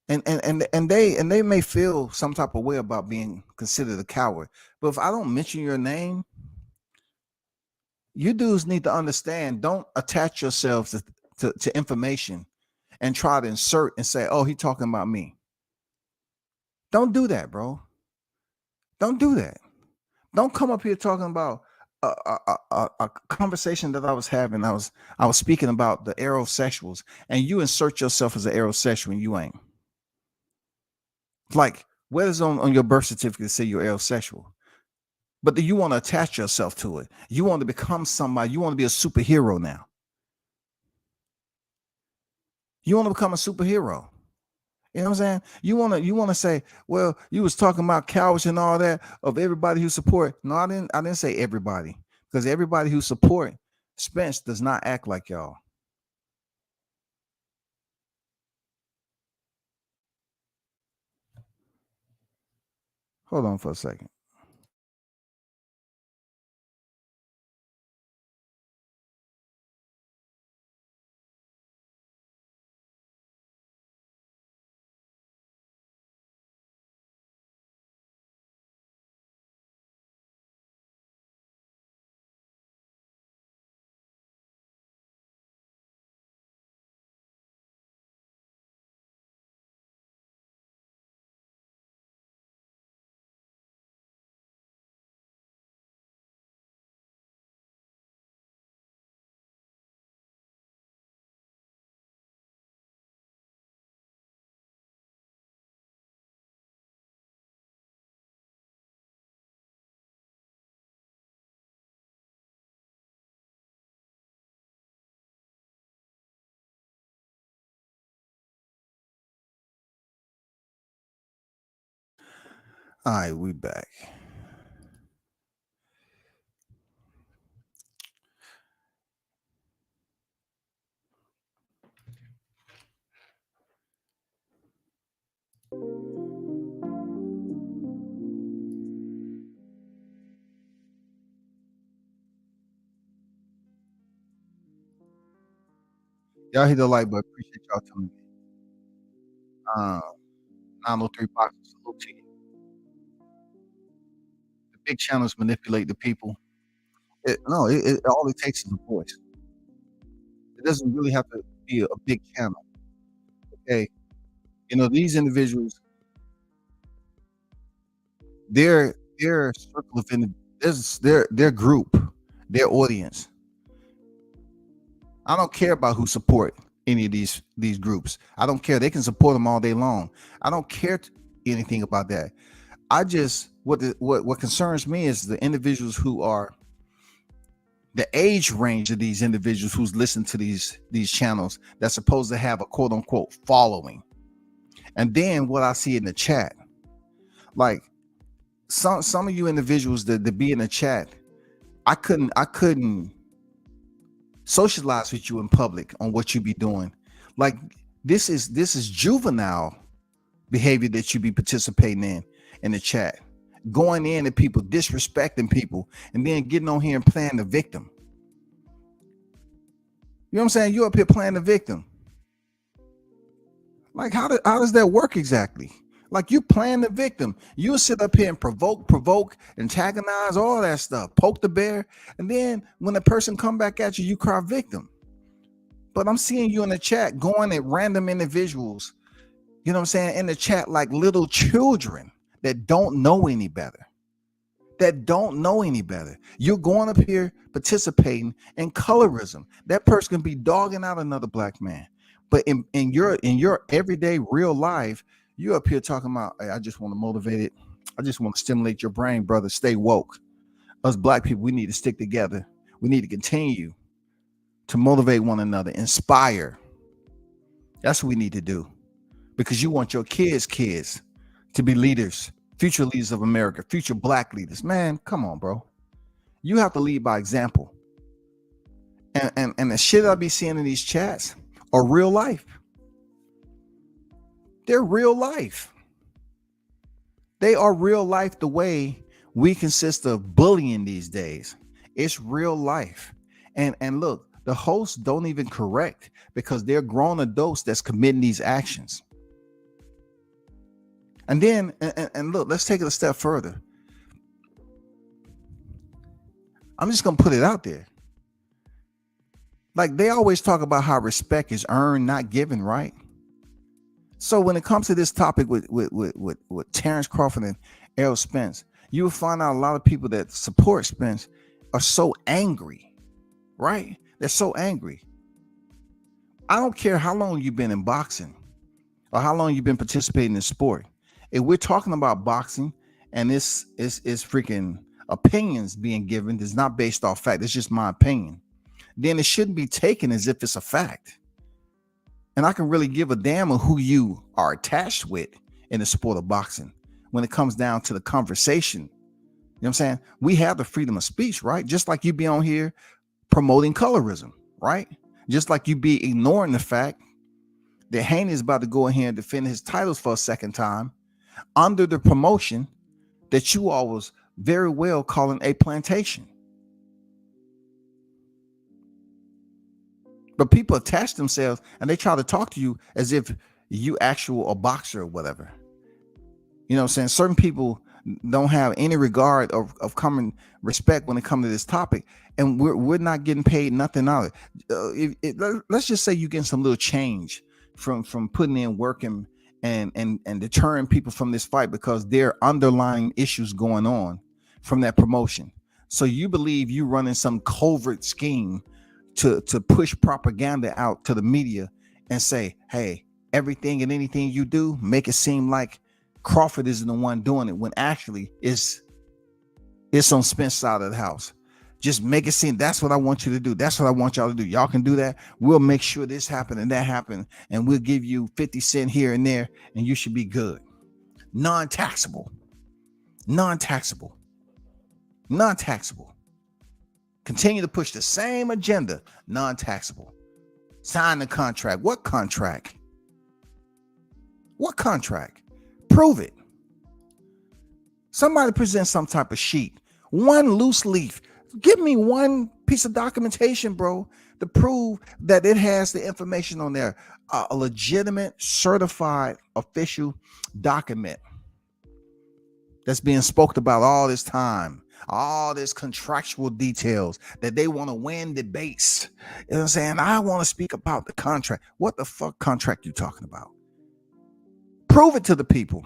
and they may feel some type of way about being considered a coward. But if I don't mention your name, you dudes need to understand, don't attach yourselves to information and try to insert and say, oh, he talking about me. Don't do that, bro. Don't do that. Don't come up here talking about a conversation that I was having. I was speaking about the aerosexuals, and you insert yourself as an aerosexual, and you ain't. Like, where is on your birth certificate say you're aerosexual? But you want to attach yourself to it. You want to become somebody. You want to be a superhero now. You want to become a superhero. You know what I'm saying? You want to say, well, you was talking about cowards and all that of everybody who support. No, I didn't say everybody, because everybody who support Spence does not act like y'all. Hold on for a second. All right, we back. Y'all hit the like button. Appreciate y'all tuning in. 903 boxes. Salute to you. The big channels manipulate the people. No, all it takes is a voice. It doesn't really have to be a big channel. Okay, these individuals, their circle of their group, their audience. I don't care about who support any of these groups. I don't care. They can support them all day long. I don't care anything about that. I just what concerns me is the individuals who are the age range of these individuals who's listened to these channels that's supposed to have a quote unquote following. And then what I see in the chat, like some of you individuals that be in the chat, I couldn't socialize with you in public on what you be doing. Like this is juvenile behavior that you be participating in the chat, going in at people, disrespecting people, and then getting on here and playing the victim. You know what I'm saying? You up here playing the victim. Like how does that work exactly? Like you playing the victim. You'll sit up here and provoke, antagonize, all that stuff, poke the bear, and then when the person come back at you, you cry victim. But I'm seeing you in the chat going at random individuals, you know what I'm saying, in the chat like little children that don't know any better. You're going up here participating in colorism. That person can be dogging out another black man. But in your everyday real life, you up here talking about, hey, I just want to motivate it. I just want to stimulate your brain, brother. Stay woke. Us black people, we need to stick together. We need to continue to motivate one another, inspire. That's what we need to do. Because you want your kids to be leaders, future leaders of America, future black leaders. Man, come on, bro. You have to lead by example. And the shit I be seeing in these chats are real life. They're real life. They are real life the way we consist of bullying these days. It's real life. And look, the hosts don't even correct because they're grown adults that's committing these actions. And then, and look, let's take it a step further. I'm just going to put it out there. Like they always talk about how respect is earned, not given, right? So when it comes to this topic with Terrence Crawford and Errol Spence, you will find out a lot of people that support Spence are so angry, right? They're so angry. I don't care how long you've been in boxing or how long you've been participating in sport. If we're talking about boxing and this is freaking opinions being given, it's not based off fact. It's just my opinion. Then it shouldn't be taken as if it's a fact. And I can really give a damn of who you are attached with in the sport of boxing when it comes down to the conversation. You know what I'm saying? We have the freedom of speech, right? Just like you be on here promoting colorism, right? Just like you be ignoring the fact that Haney is about to go in here and defend his titles for a second time under the promotion that you all was very well calling a plantation. But people attach themselves and they try to talk to you as if you actual a boxer or whatever. You know what I'm saying? Certain people don't have any regard of common respect when it comes to this topic. And we're not getting paid nothing out of it. Let's just say you getting some little change from putting in work and deterring people from this fight because there are underlying issues going on from that promotion. So you believe you running some covert scheme to push propaganda out to the media and say, hey, everything and anything you do, make it seem like Crawford isn't the one doing it when actually it's on Spence's side of the house. Just make it seem that's what I want you to do. That's what I want y'all to do. Y'all can do that. We'll make sure this happen and that happen. And we'll give you 50 cents here and there and you should be good. Non-taxable. Non-taxable. Non-taxable. Continue to push the same agenda. Non-taxable. Sign the contract. What contract? What contract? Prove it. Somebody present some type of sheet. One loose leaf. Give me one piece of documentation, bro, to prove that it has the information on there. A legitimate, certified, official document that's being spoken about all this time. All this contractual details that they want to win debates. You know what I'm saying? I want to speak about the contract. What the fuck contract you talking about? Prove it to the people.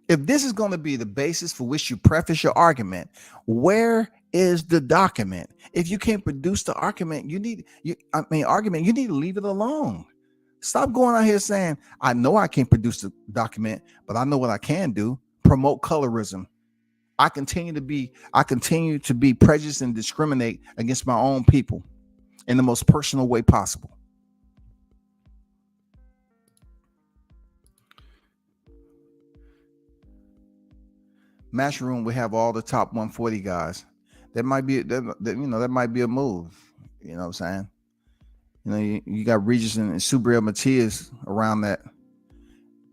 If this is going to be the basis for which you preface your argument, where is the document? If you can't produce the argument, you need to leave it alone. Stop going out here saying, I know I can't produce the document, but I know what I can do. Promote colorism. I continue to be prejudiced and discriminate against my own people in the most personal way possible. Matchroom, we have all the top 140 guys. That might be that might be a move. You know what I'm saying? You know, you got Regis and Subriel Matias around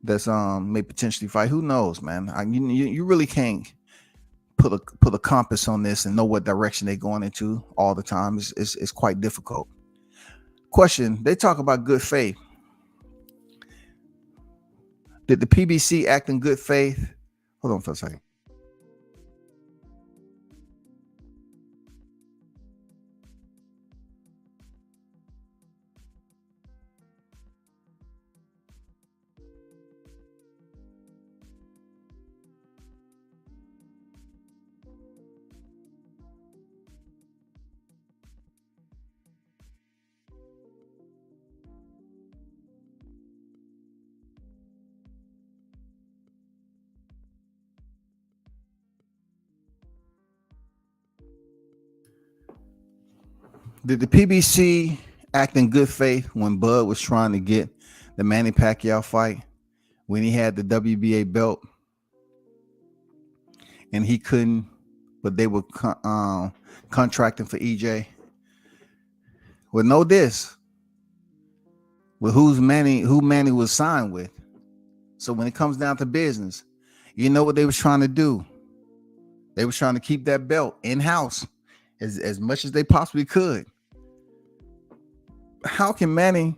that's may potentially fight. Who knows, man? You really can't put a compass on this and know what direction they're going into all the time. It's quite difficult. Question: they talk about good faith. Did the PBC act in good faith? Hold on for a second. Did the PBC act in good faith when Bud was trying to get the Manny Pacquiao fight, when he had the WBA belt and he couldn't, but they were contracting for EJ? Well, know this. Well, who Manny was signed with. So when it comes down to business, you know what they was trying to do? They was trying to keep that belt in-house as much as they possibly could. How can Manny,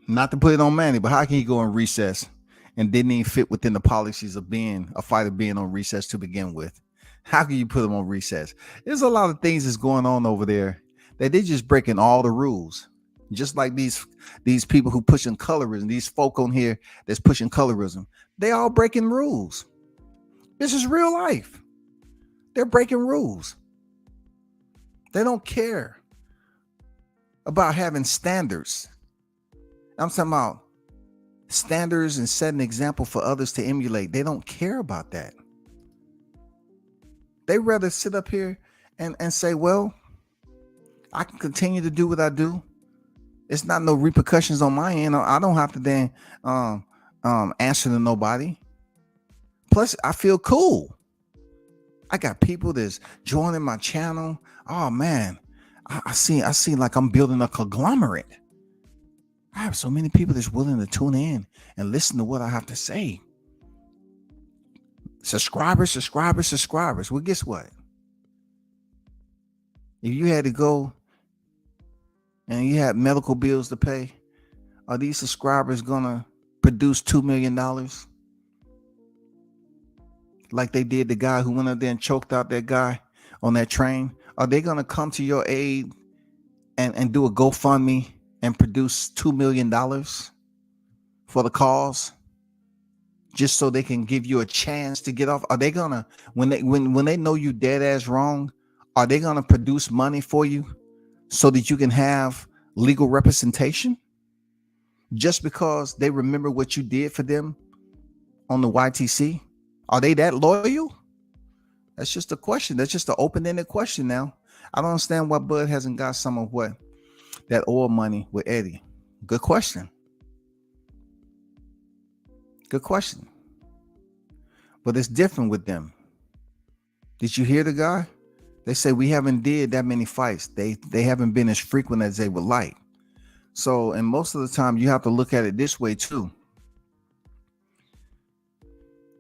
not to put it on Manny, but how can he go on recess and didn't even fit within the policies of being a fighter being on recess to begin with? How can you put him on recess? There's a lot of things that's going on over there that they're just breaking all the rules. Just like these people who pushing colorism, these folk on here that's pushing colorism, they all breaking rules. This is real life. They're breaking rules. They don't care about having standards. I'm talking about standards and setting an example for others to emulate. They don't care about that. They rather sit up here and say, well, I can continue to do what I do. It's not no repercussions on my end. I don't have to then answer to nobody. Plus, I feel cool. I got people that's joining my channel. Oh man, I see like I'm building a conglomerate. I have so many people that's willing to tune in and listen to what I have to say. Subscribers. Well, guess what? If you had to go and you had medical bills to pay, are these subscribers gonna produce $2 million? Like they did the guy who went up there and choked out that guy on that train? Are they gonna come to your aid and do a GoFundMe and produce $2 million for the cause, just so they can give you a chance to get off? Are they gonna, when they know you dead ass wrong, are they gonna produce money for you so that you can have legal representation? Just because they remember what you did for them on the YTC? Are they that loyal? That's just a question. That's just an open-ended question now. I don't understand why Bud hasn't got some of what that oil money with Eddie. Good question. Good question. But it's different with them. Did you hear the guy? They say we haven't did that many fights. They haven't been as frequent as they would like. So, and most of the time you have to look at it this way too.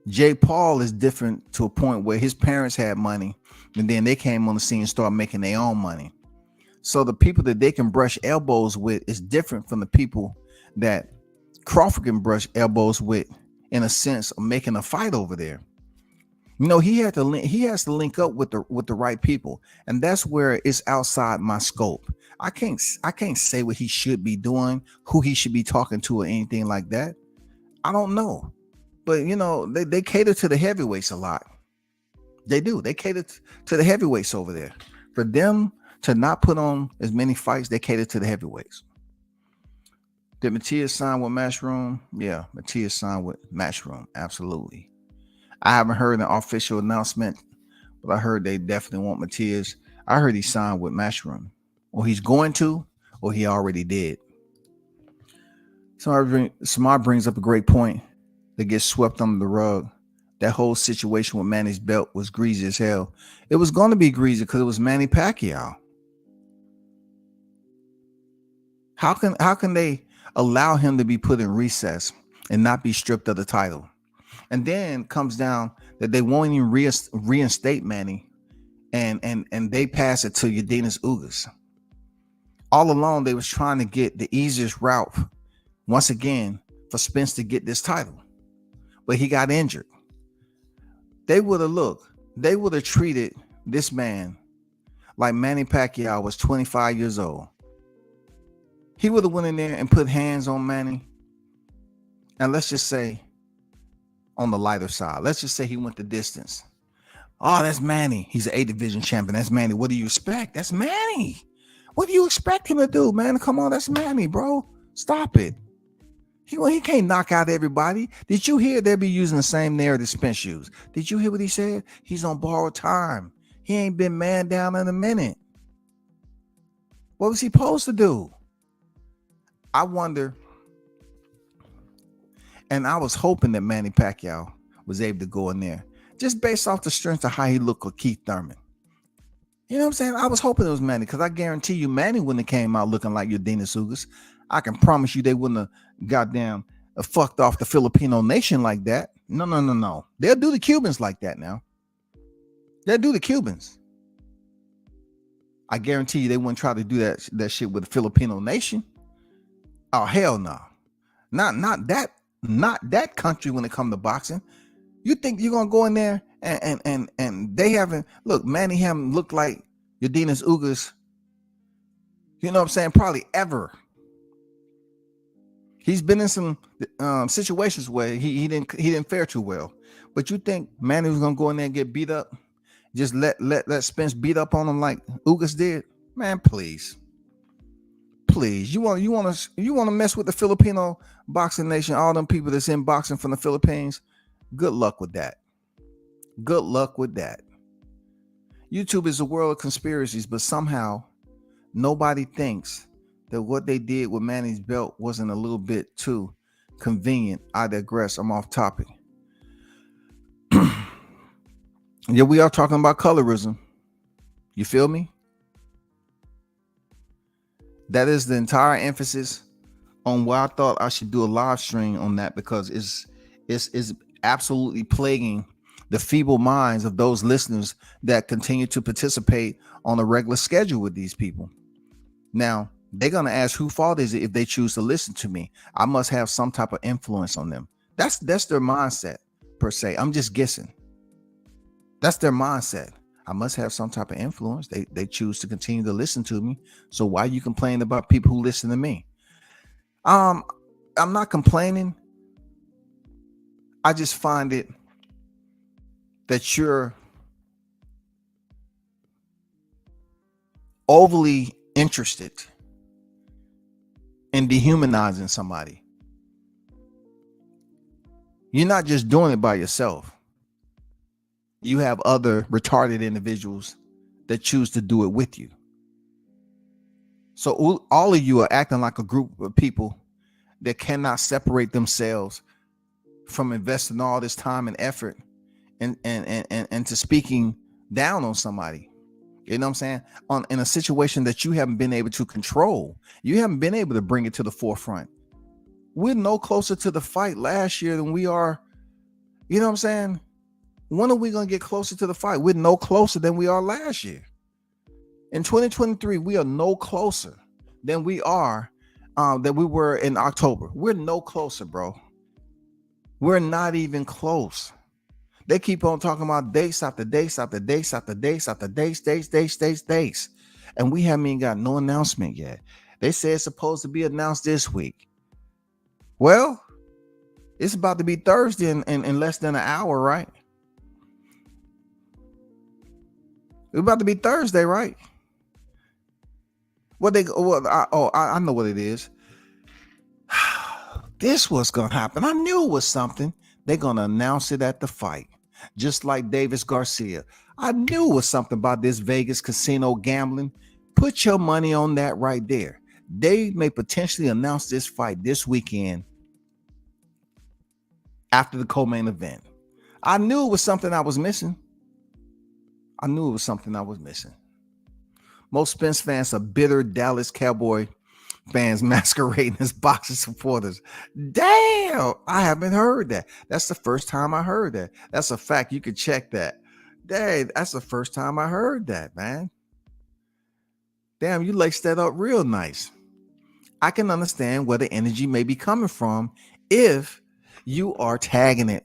Jay Paul is different to a point where his parents had money and then they came on the scene and started making their own money. So the people that they can brush elbows with is different from the people that Crawford can brush elbows with, in a sense of making a fight over there. You know, he has to link up with the right people, and that's where it's outside my scope. I can't say what he should be doing, who he should be talking to, or anything like that. I don't know. But you know, they cater to the heavyweights a lot. They do. They cater to the heavyweights over there. For them to not put on as many fights, they cater to the heavyweights. Did Matias sign with Matchroom? Yeah, Matias signed with Matchroom. Absolutely. I haven't heard an official announcement, but I heard they definitely want Matias. I heard he signed with Matchroom, or he's going to, or he already did. Samar brings up a great point that gets swept under the rug. That whole situation with Manny's belt was greasy as hell. It was going to be greasy because it was Manny Pacquiao. How can they allow him to be put in recess and not be stripped of the title? And then comes down that they won't even reinstate Manny, and they pass it to Yadinas Ugas. All along, they was trying to get the easiest route once again for Spence to get this title, but he got injured. They would have treated this man like Manny Pacquiao was 25 years old. He would have went in there and put hands on Manny. And let's just say, on the lighter side, let's just say he went the distance. Oh, that's Manny. He's an A division champion. That's Manny. What do you expect? That's Manny. What do you expect him to do, man? Come on, that's Manny, bro. Stop it. He can't knock out everybody. Did you hear they be using the same narrative Spence used? Did you hear what he said? He's on borrowed time. He ain't been man down in a minute. What was he supposed to do? I wonder, and I was hoping that Manny Pacquiao was able to go in there just based off the strength of how he looked with Keith Thurman. You know what I'm saying? I was hoping it was Manny, because I guarantee you Manny wouldn't have came out looking like Yadinas Ugas. I can promise you they wouldn't have goddamn fucked off the Filipino nation like that. No. They'll do the Cubans like that now. They'll do the Cubans. I guarantee you they wouldn't try to do that shit with the Filipino nation. Oh, hell no. Not that country when it comes to boxing. You think you're gonna go in there and they haven't look, Manny haven't looked like Yadinas Ugas, you know what I'm saying, probably ever. He's been in some situations where he didn't fare too well. But you think Manny was gonna go in there and get beat up? Just let Spence beat up on him like Ugas did? Man, please. You want to mess with the Filipino boxing nation, all them people that's in boxing from the Philippines? Good luck with that. Good luck with that. YouTube is a world of conspiracies, but somehow nobody thinks that what they did with Manny's belt wasn't a little bit too convenient. I digress. I'm off topic. Yeah, we are talking about colorism. You feel me? That is the entire emphasis on why I thought I should do a live stream on that, because it's absolutely plaguing the feeble minds of those listeners that continue to participate on a regular schedule with these people. Now, they're going to ask, whose fault is it if they choose to listen to me? I must have some type of influence on them. That's their mindset, per se. I'm just guessing. That's their mindset. I must have some type of influence. They choose to continue to listen to me. So why are you complaining about people who listen to me? I'm not complaining. I just find it that you're overly interested in dehumanizing somebody. You're not just doing it by yourself. You have other retarded individuals that choose to do it with you. So all of you are acting like a group of people that cannot separate themselves from investing all this time and effort and to speaking down on somebody. You know what I'm saying? In a situation that you haven't been able to control. You haven't been able to bring it to the forefront. We're no closer to the fight last year than we are. You know what I'm saying? When are we going to get closer to the fight? We're no closer than we are last year. In 2023, we are no closer than we are that we were in October. We're no closer, bro. We're not even close. They keep on talking about dates after dates after dates after dates after dates. And we haven't even got no announcement yet. They say it's supposed to be announced this week. Well, it's about to be Thursday in less than an hour, right? It's about to be Thursday, right? I know what it is. This was gonna happen. I knew it was something. They're gonna announce it at the fight, just like Davis Garcia. I knew it was something about this Vegas casino gambling. Put your money on that right there. They may potentially announce this fight this weekend after the co-main event. I knew it was something I was missing. Most Spence fans are bitter Dallas Cowboy fans masquerading as boxing supporters. Damn, I haven't heard that. That's the first time I heard that. That's a fact. You can check that. Dang, that's the first time I heard that, man. Damn, you laced that up real nice. I can understand where the energy may be coming from if you are tagging it.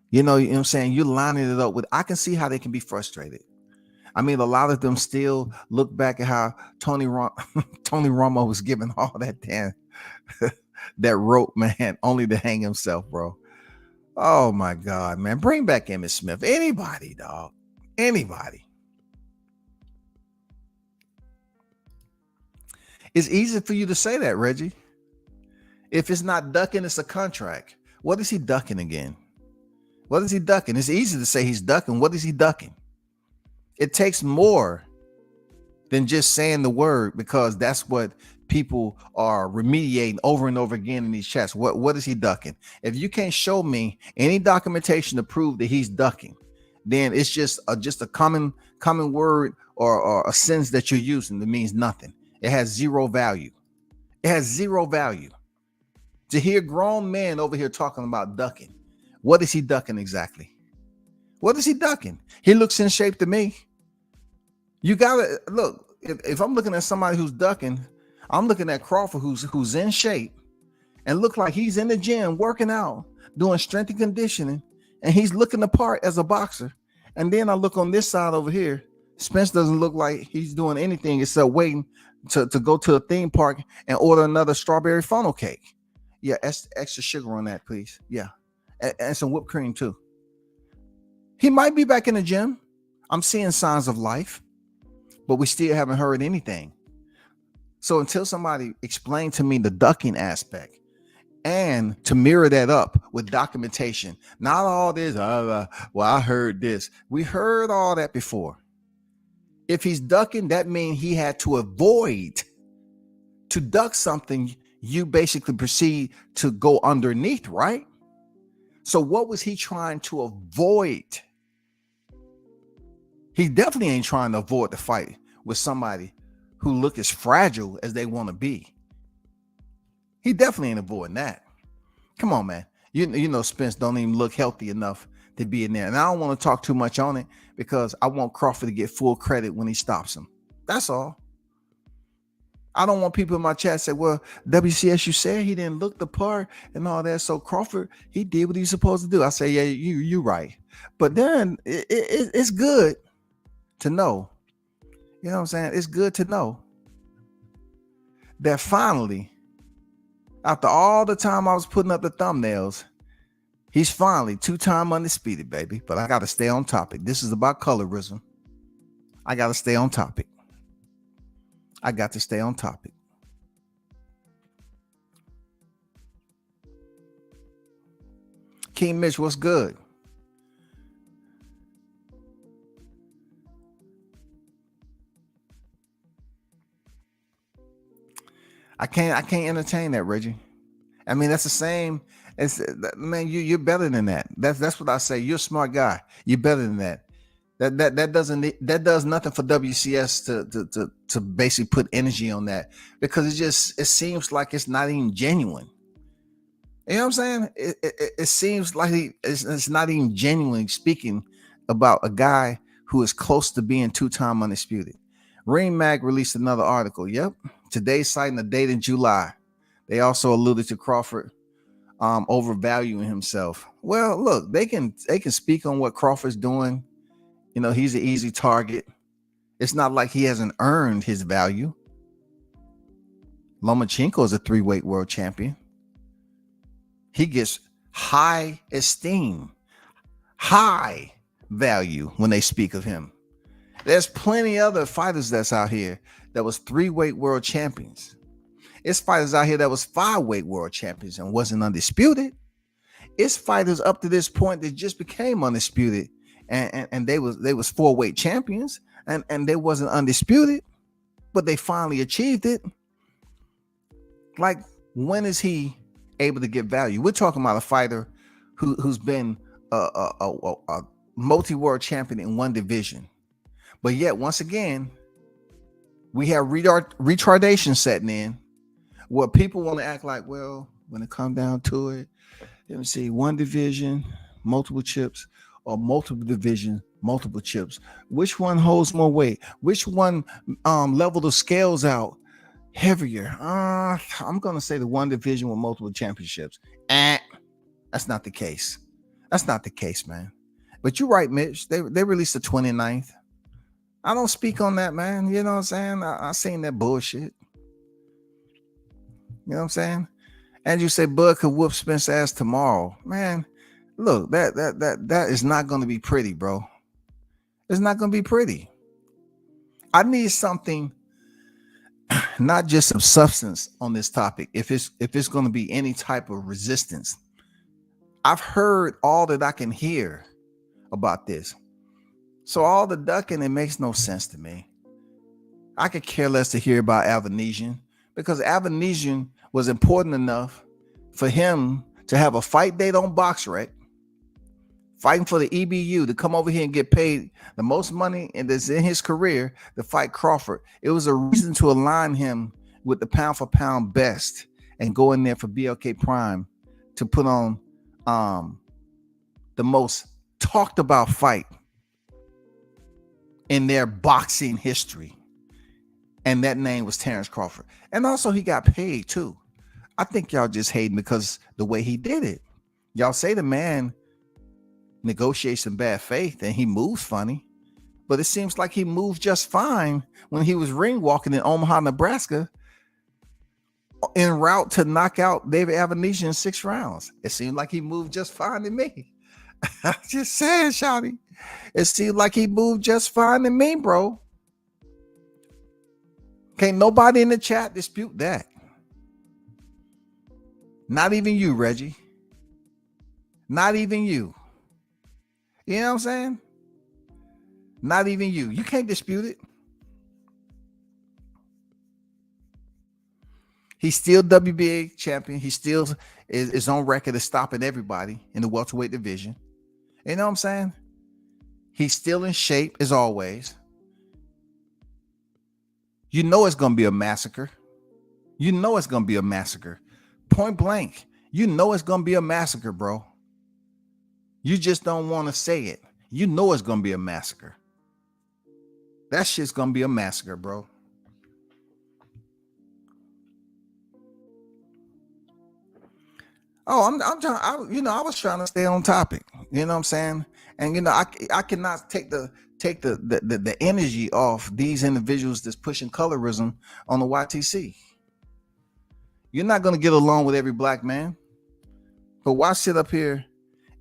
You know what I'm saying? You're lining it up with, I can see how they can be frustrated. I mean, a lot of them still look back at how Tony Romo was giving all that damn that rope, man, only to hang himself, bro. Oh my God, man. Bring back Emmitt Smith. Anybody, dog. Anybody. It's easy for you to say that, Reggie. If it's not ducking, it's a contract. What is he ducking again? What is he ducking? It's easy to say he's ducking. What is he ducking? It takes more than just saying the word, because that's what people are remediating over and over again in these chats. What is he ducking? If you can't show me any documentation to prove that he's ducking, then it's just a common word or a sentence that you're using that means nothing. It has zero value. It has zero value. To hear grown men over here talking about ducking, what is he ducking exactly? What is he ducking? He looks in shape to me. You gotta look. If I'm looking at somebody who's ducking, I'm looking at Crawford who's in shape and look like he's in the gym working out, doing strength and conditioning, and he's looking the part as a boxer. And then I look on this side over here. Spence doesn't look like he's doing anything except waiting to go to a theme park and order another strawberry funnel cake. Yeah, extra sugar on that, please. Yeah, and some whipped cream too. He might be back in the gym. I'm seeing signs of life, but we still haven't heard anything. So until somebody explain to me the ducking aspect and to mirror that up with documentation, not all this, well, I heard this. We heard all that before. If he's ducking, that means he had to avoid. To duck something, you basically proceed to go underneath, right? So what was he trying to avoid? He definitely ain't trying to avoid the fight with somebody who look as fragile as they want to be. He definitely ain't avoiding that. Come on, man. You know Spence don't even look healthy enough to be in there. And I don't want to talk too much on it because I want Crawford to get full credit when he stops him. That's all. I don't want people in my chat say, well, WCS, you said he didn't look the part and all that. So Crawford, he did what he's supposed to do. I say, yeah, you're right. But then it's good to know. You know what I'm saying? It's good to know that finally, after all the time I was putting up the thumbnails, he's finally 2-time undisputed, baby. But I got to stay on topic. This is about colorism. I got to stay on topic. I got to stay on topic. King Mitch, what's good? I can't entertain that, Reggie. I mean, that's the same. It's, man, you're better than that. That's what I say. You're a smart guy. You're better than that. That does nothing for WCS to basically put energy on that, because it seems like it's not even genuine. You know what I'm saying? It seems like it's not even genuinely speaking about a guy who is close to being 2-time undisputed. Ring Mag released another article. Yep, today citing a date in July. They also alluded to Crawford overvaluing himself. Well, look, they can speak on what Crawford's doing. You know, he's an easy target. It's not like he hasn't earned his value. Lomachenko is a 3-weight world champion. He gets high esteem, high value when they speak of him. There's plenty other fighters that's out here that was 3-weight world champions. It's fighters out here that was 5-weight world champions and wasn't undisputed. It's fighters up to this point that just became undisputed, and they was 4-weight champions, and they wasn't undisputed, but they finally achieved it. Like, when is he able to get value? We're talking about a fighter who's been a multi-world champion in one division, but yet once again we have retardation setting in, where people want to act like, well, when it comes down to it, let me see, one division, multiple chips, or multiple division, multiple chips. Which one holds more weight? Which one level the scales out heavier? I'm gonna say the one division with multiple championships. That's not the case. That's not the case, man. But you're right, Mitch. They released the 29th. I don't speak on that, man. You know what I'm saying? I seen that bullshit. You know what I'm saying? And you say Bud could whoop Spence ass tomorrow. Man, look, that is not going to be pretty, bro. It's not going to be pretty. I need something, not just some substance on this topic. If it's going to be any type of resistance. I've heard all that I can hear about this. So all the ducking, it makes no sense to me. I could care less to hear about Avanesian, because Avanesian was important enough for him to have a fight date on BoxRec, fighting for the EBU, to come over here and get paid the most money in his career to fight Crawford. It was a reason to align him with the pound for pound best and go in there for BLK Prime to put on the most talked about fight in their boxing history. And that name was Terrence Crawford. And also he got paid too. I think y'all just hating because the way he did it. Y'all say the man negotiates in bad faith and he moves funny, but it seems like he moved just fine when he was ring walking in Omaha, Nebraska, en route to knock out David Avanesian in 6 rounds. It seemed like he moved just fine to me. I'm just saying, shawty. It seemed like he moved just fine to me, bro. Can't nobody in the chat dispute that. Not even you, Reggie. Not even you. You know what I'm saying? Not even you. You can't dispute it. He's still WBA champion. He still is on record as stopping everybody in the welterweight division. You know what I'm saying? He's still in shape as always. You know it's going to be a massacre. You know it's going to be a massacre. Point blank. You know it's going to be a massacre, bro. You just don't want to say it. You know it's going to be a massacre. That shit's going to be a massacre, bro. Oh, I'm trying. I was trying to stay on topic. You know what I'm saying? And I cannot take the energy off these individuals that's pushing colorism on the YTC. You're not going to get along with every black man, but why sit up here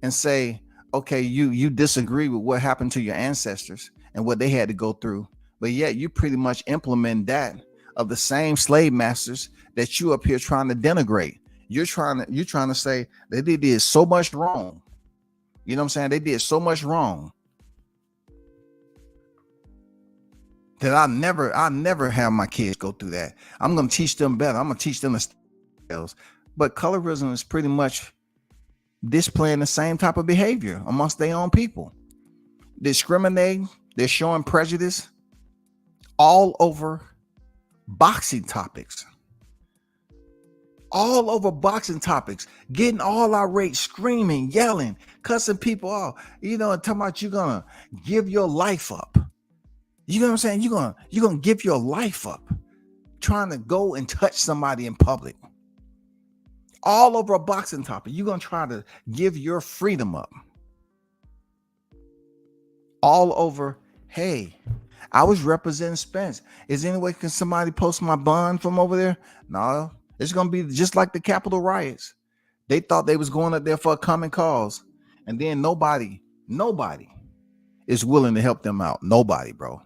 and say, okay, you disagree with what happened to your ancestors and what they had to go through, but yet you pretty much implement that of the same slave masters that you up here trying to denigrate. You're trying to say that they did so much wrong. You know what I'm saying? They did so much wrong that I'll never have my kids go through that. I'm going to teach them better. I'm going to teach them the skills. But colorism is pretty much displaying the same type of behavior amongst their own people. discriminating. They're showing prejudice all over boxing topics. All over boxing topics, getting all irate, screaming, yelling, cussing people out, and talking about you're gonna give your life up. You know what I'm saying? You're gonna give your life up trying to go and touch somebody in public. All over a boxing topic, you're gonna try to give your freedom up. All over, hey, I was representing Spence. Is there any way can somebody post my bond from over there? No, it's gonna be just like the Capitol riots. They thought they was going up there for a common cause, and then nobody is willing to help them out. Nobody, bro.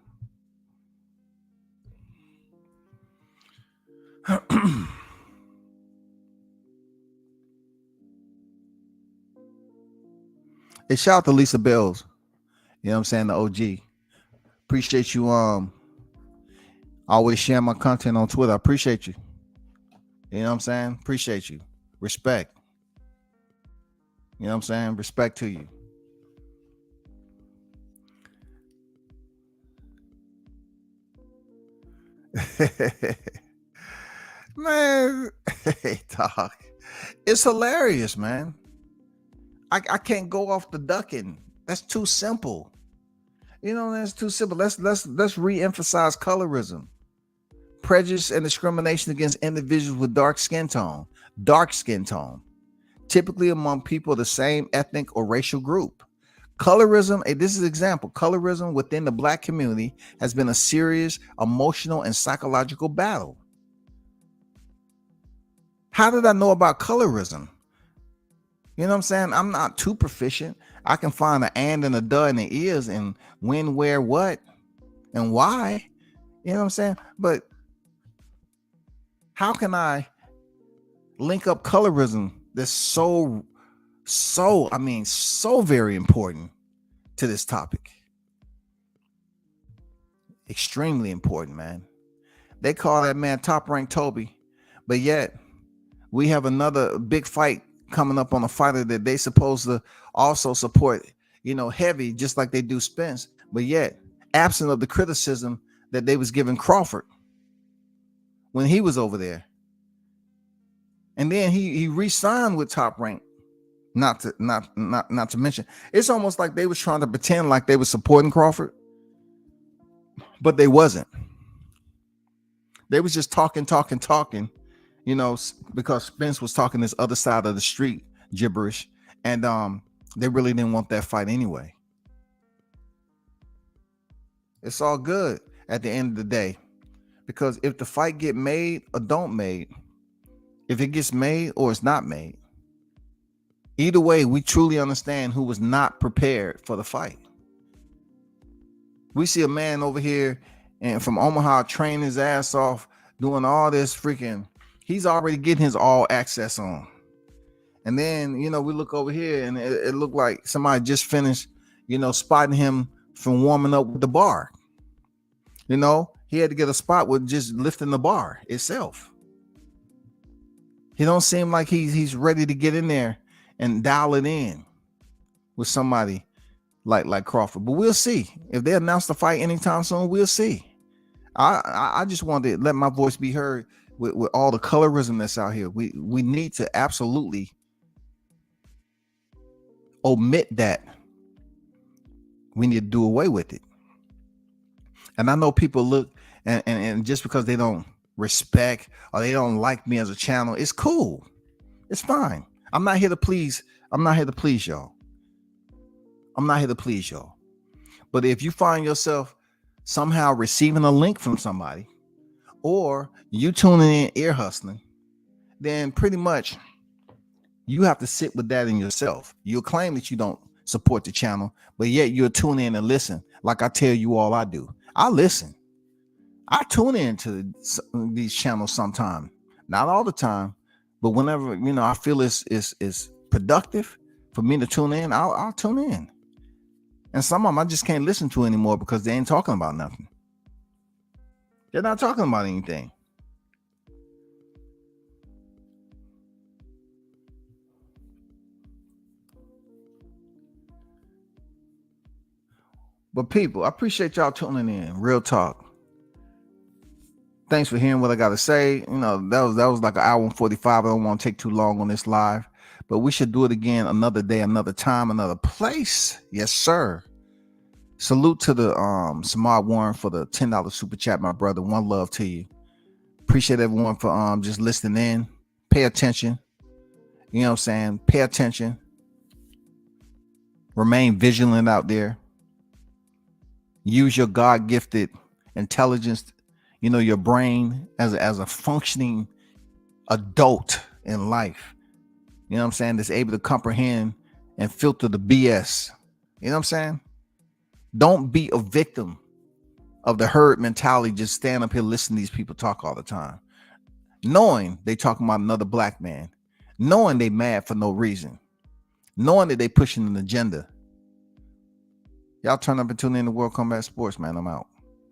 Hey, shout out to Lisa Bells. You know what I'm saying? The OG. Appreciate you. Always sharing my content on Twitter. I appreciate you. You know what I'm saying? Appreciate you. Respect. You know what I'm saying? Respect to you. Man, hey, dog. It's hilarious, man. I can't go off the ducking. That's too simple. That's too simple. Let's re-emphasize colorism, prejudice, and discrimination against individuals with dark skin tone, typically among people of the same ethnic or racial group. Colorism, this is an example. Colorism within the Black community has been a serious emotional and psychological battle. How did I know about colorism? You know what I'm saying? I'm not too proficient. I can find an and and a duh in the ears and when, where, what, and why. You know what I'm saying? But how can I link up colorism that's so very important to this topic? Extremely important, man. They call that man Top Rank Toby, but yet we have another big fight coming up on a fighter that they supposed to also support, heavy, just like they do Spence, but yet absent of the criticism that they was giving Crawford when he was over there. And then he re-signed with Top Rank. Not to mention, it's almost like they was trying to pretend like they were supporting Crawford, but they wasn't. They was just talking, because Spence was talking this other side of the street gibberish, and they really didn't want that fight anyway. It's all good at the end of the day, because if the fight get made or don't made, if it gets made or it's not made, either way, we truly understand who was not prepared for the fight. We see a man over here and from Omaha training his ass off, doing all this freaking, he's already getting his all access on. And then, we look over here and it looked like somebody just finished, spotting him from warming up with the bar. He had to get a spot with just lifting the bar itself. He don't seem like he's ready to get in there and dial it in with somebody like Crawford. But we'll see. If they announce the fight anytime soon, we'll see. I just wanted to let my voice be heard with all the colorism that's out here. We need to absolutely omit that. We need to do away with it. And I know people look and just because they don't respect or they don't like me as a channel, it's cool. It's fine. I'm not here to please y'all. But if you find yourself somehow receiving a link from somebody or you tuning in ear hustling, then pretty much you have to sit with that in yourself. You'll claim that you don't support the channel, but yet you'll tune in and listen. Like I tell you all I do. I listen. I tune into these channels sometime. Not all the time, but whenever, I feel it's productive for me to tune in, I'll tune in. And some of them I just can't listen to anymore because they ain't talking about nothing. They're not talking about anything. But people, I appreciate y'all tuning in. Real talk. Thanks for hearing what I got to say. You know, that was like an hour and 45. I don't want to take too long on this live, but we should do it again another day, another time, another place. Yes, sir. Salute to the Samad Warren for the $10 super chat, my brother. One love to you. Appreciate everyone for just listening in. Pay attention. You know what I'm saying? Pay attention. Remain vigilant out there. Use your God-gifted intelligence, you know, your brain as a functioning adult in life. You know what I'm saying? That's able to comprehend and filter the BS. You know what I'm saying? Don't be a victim of the herd mentality. Just stand up here, listen to these people talk all the time, knowing they talking about another black man, knowing they mad for no reason, knowing that they pushing an agenda. Y'all turn up and tune in to World Combat Sports, man. I'm out.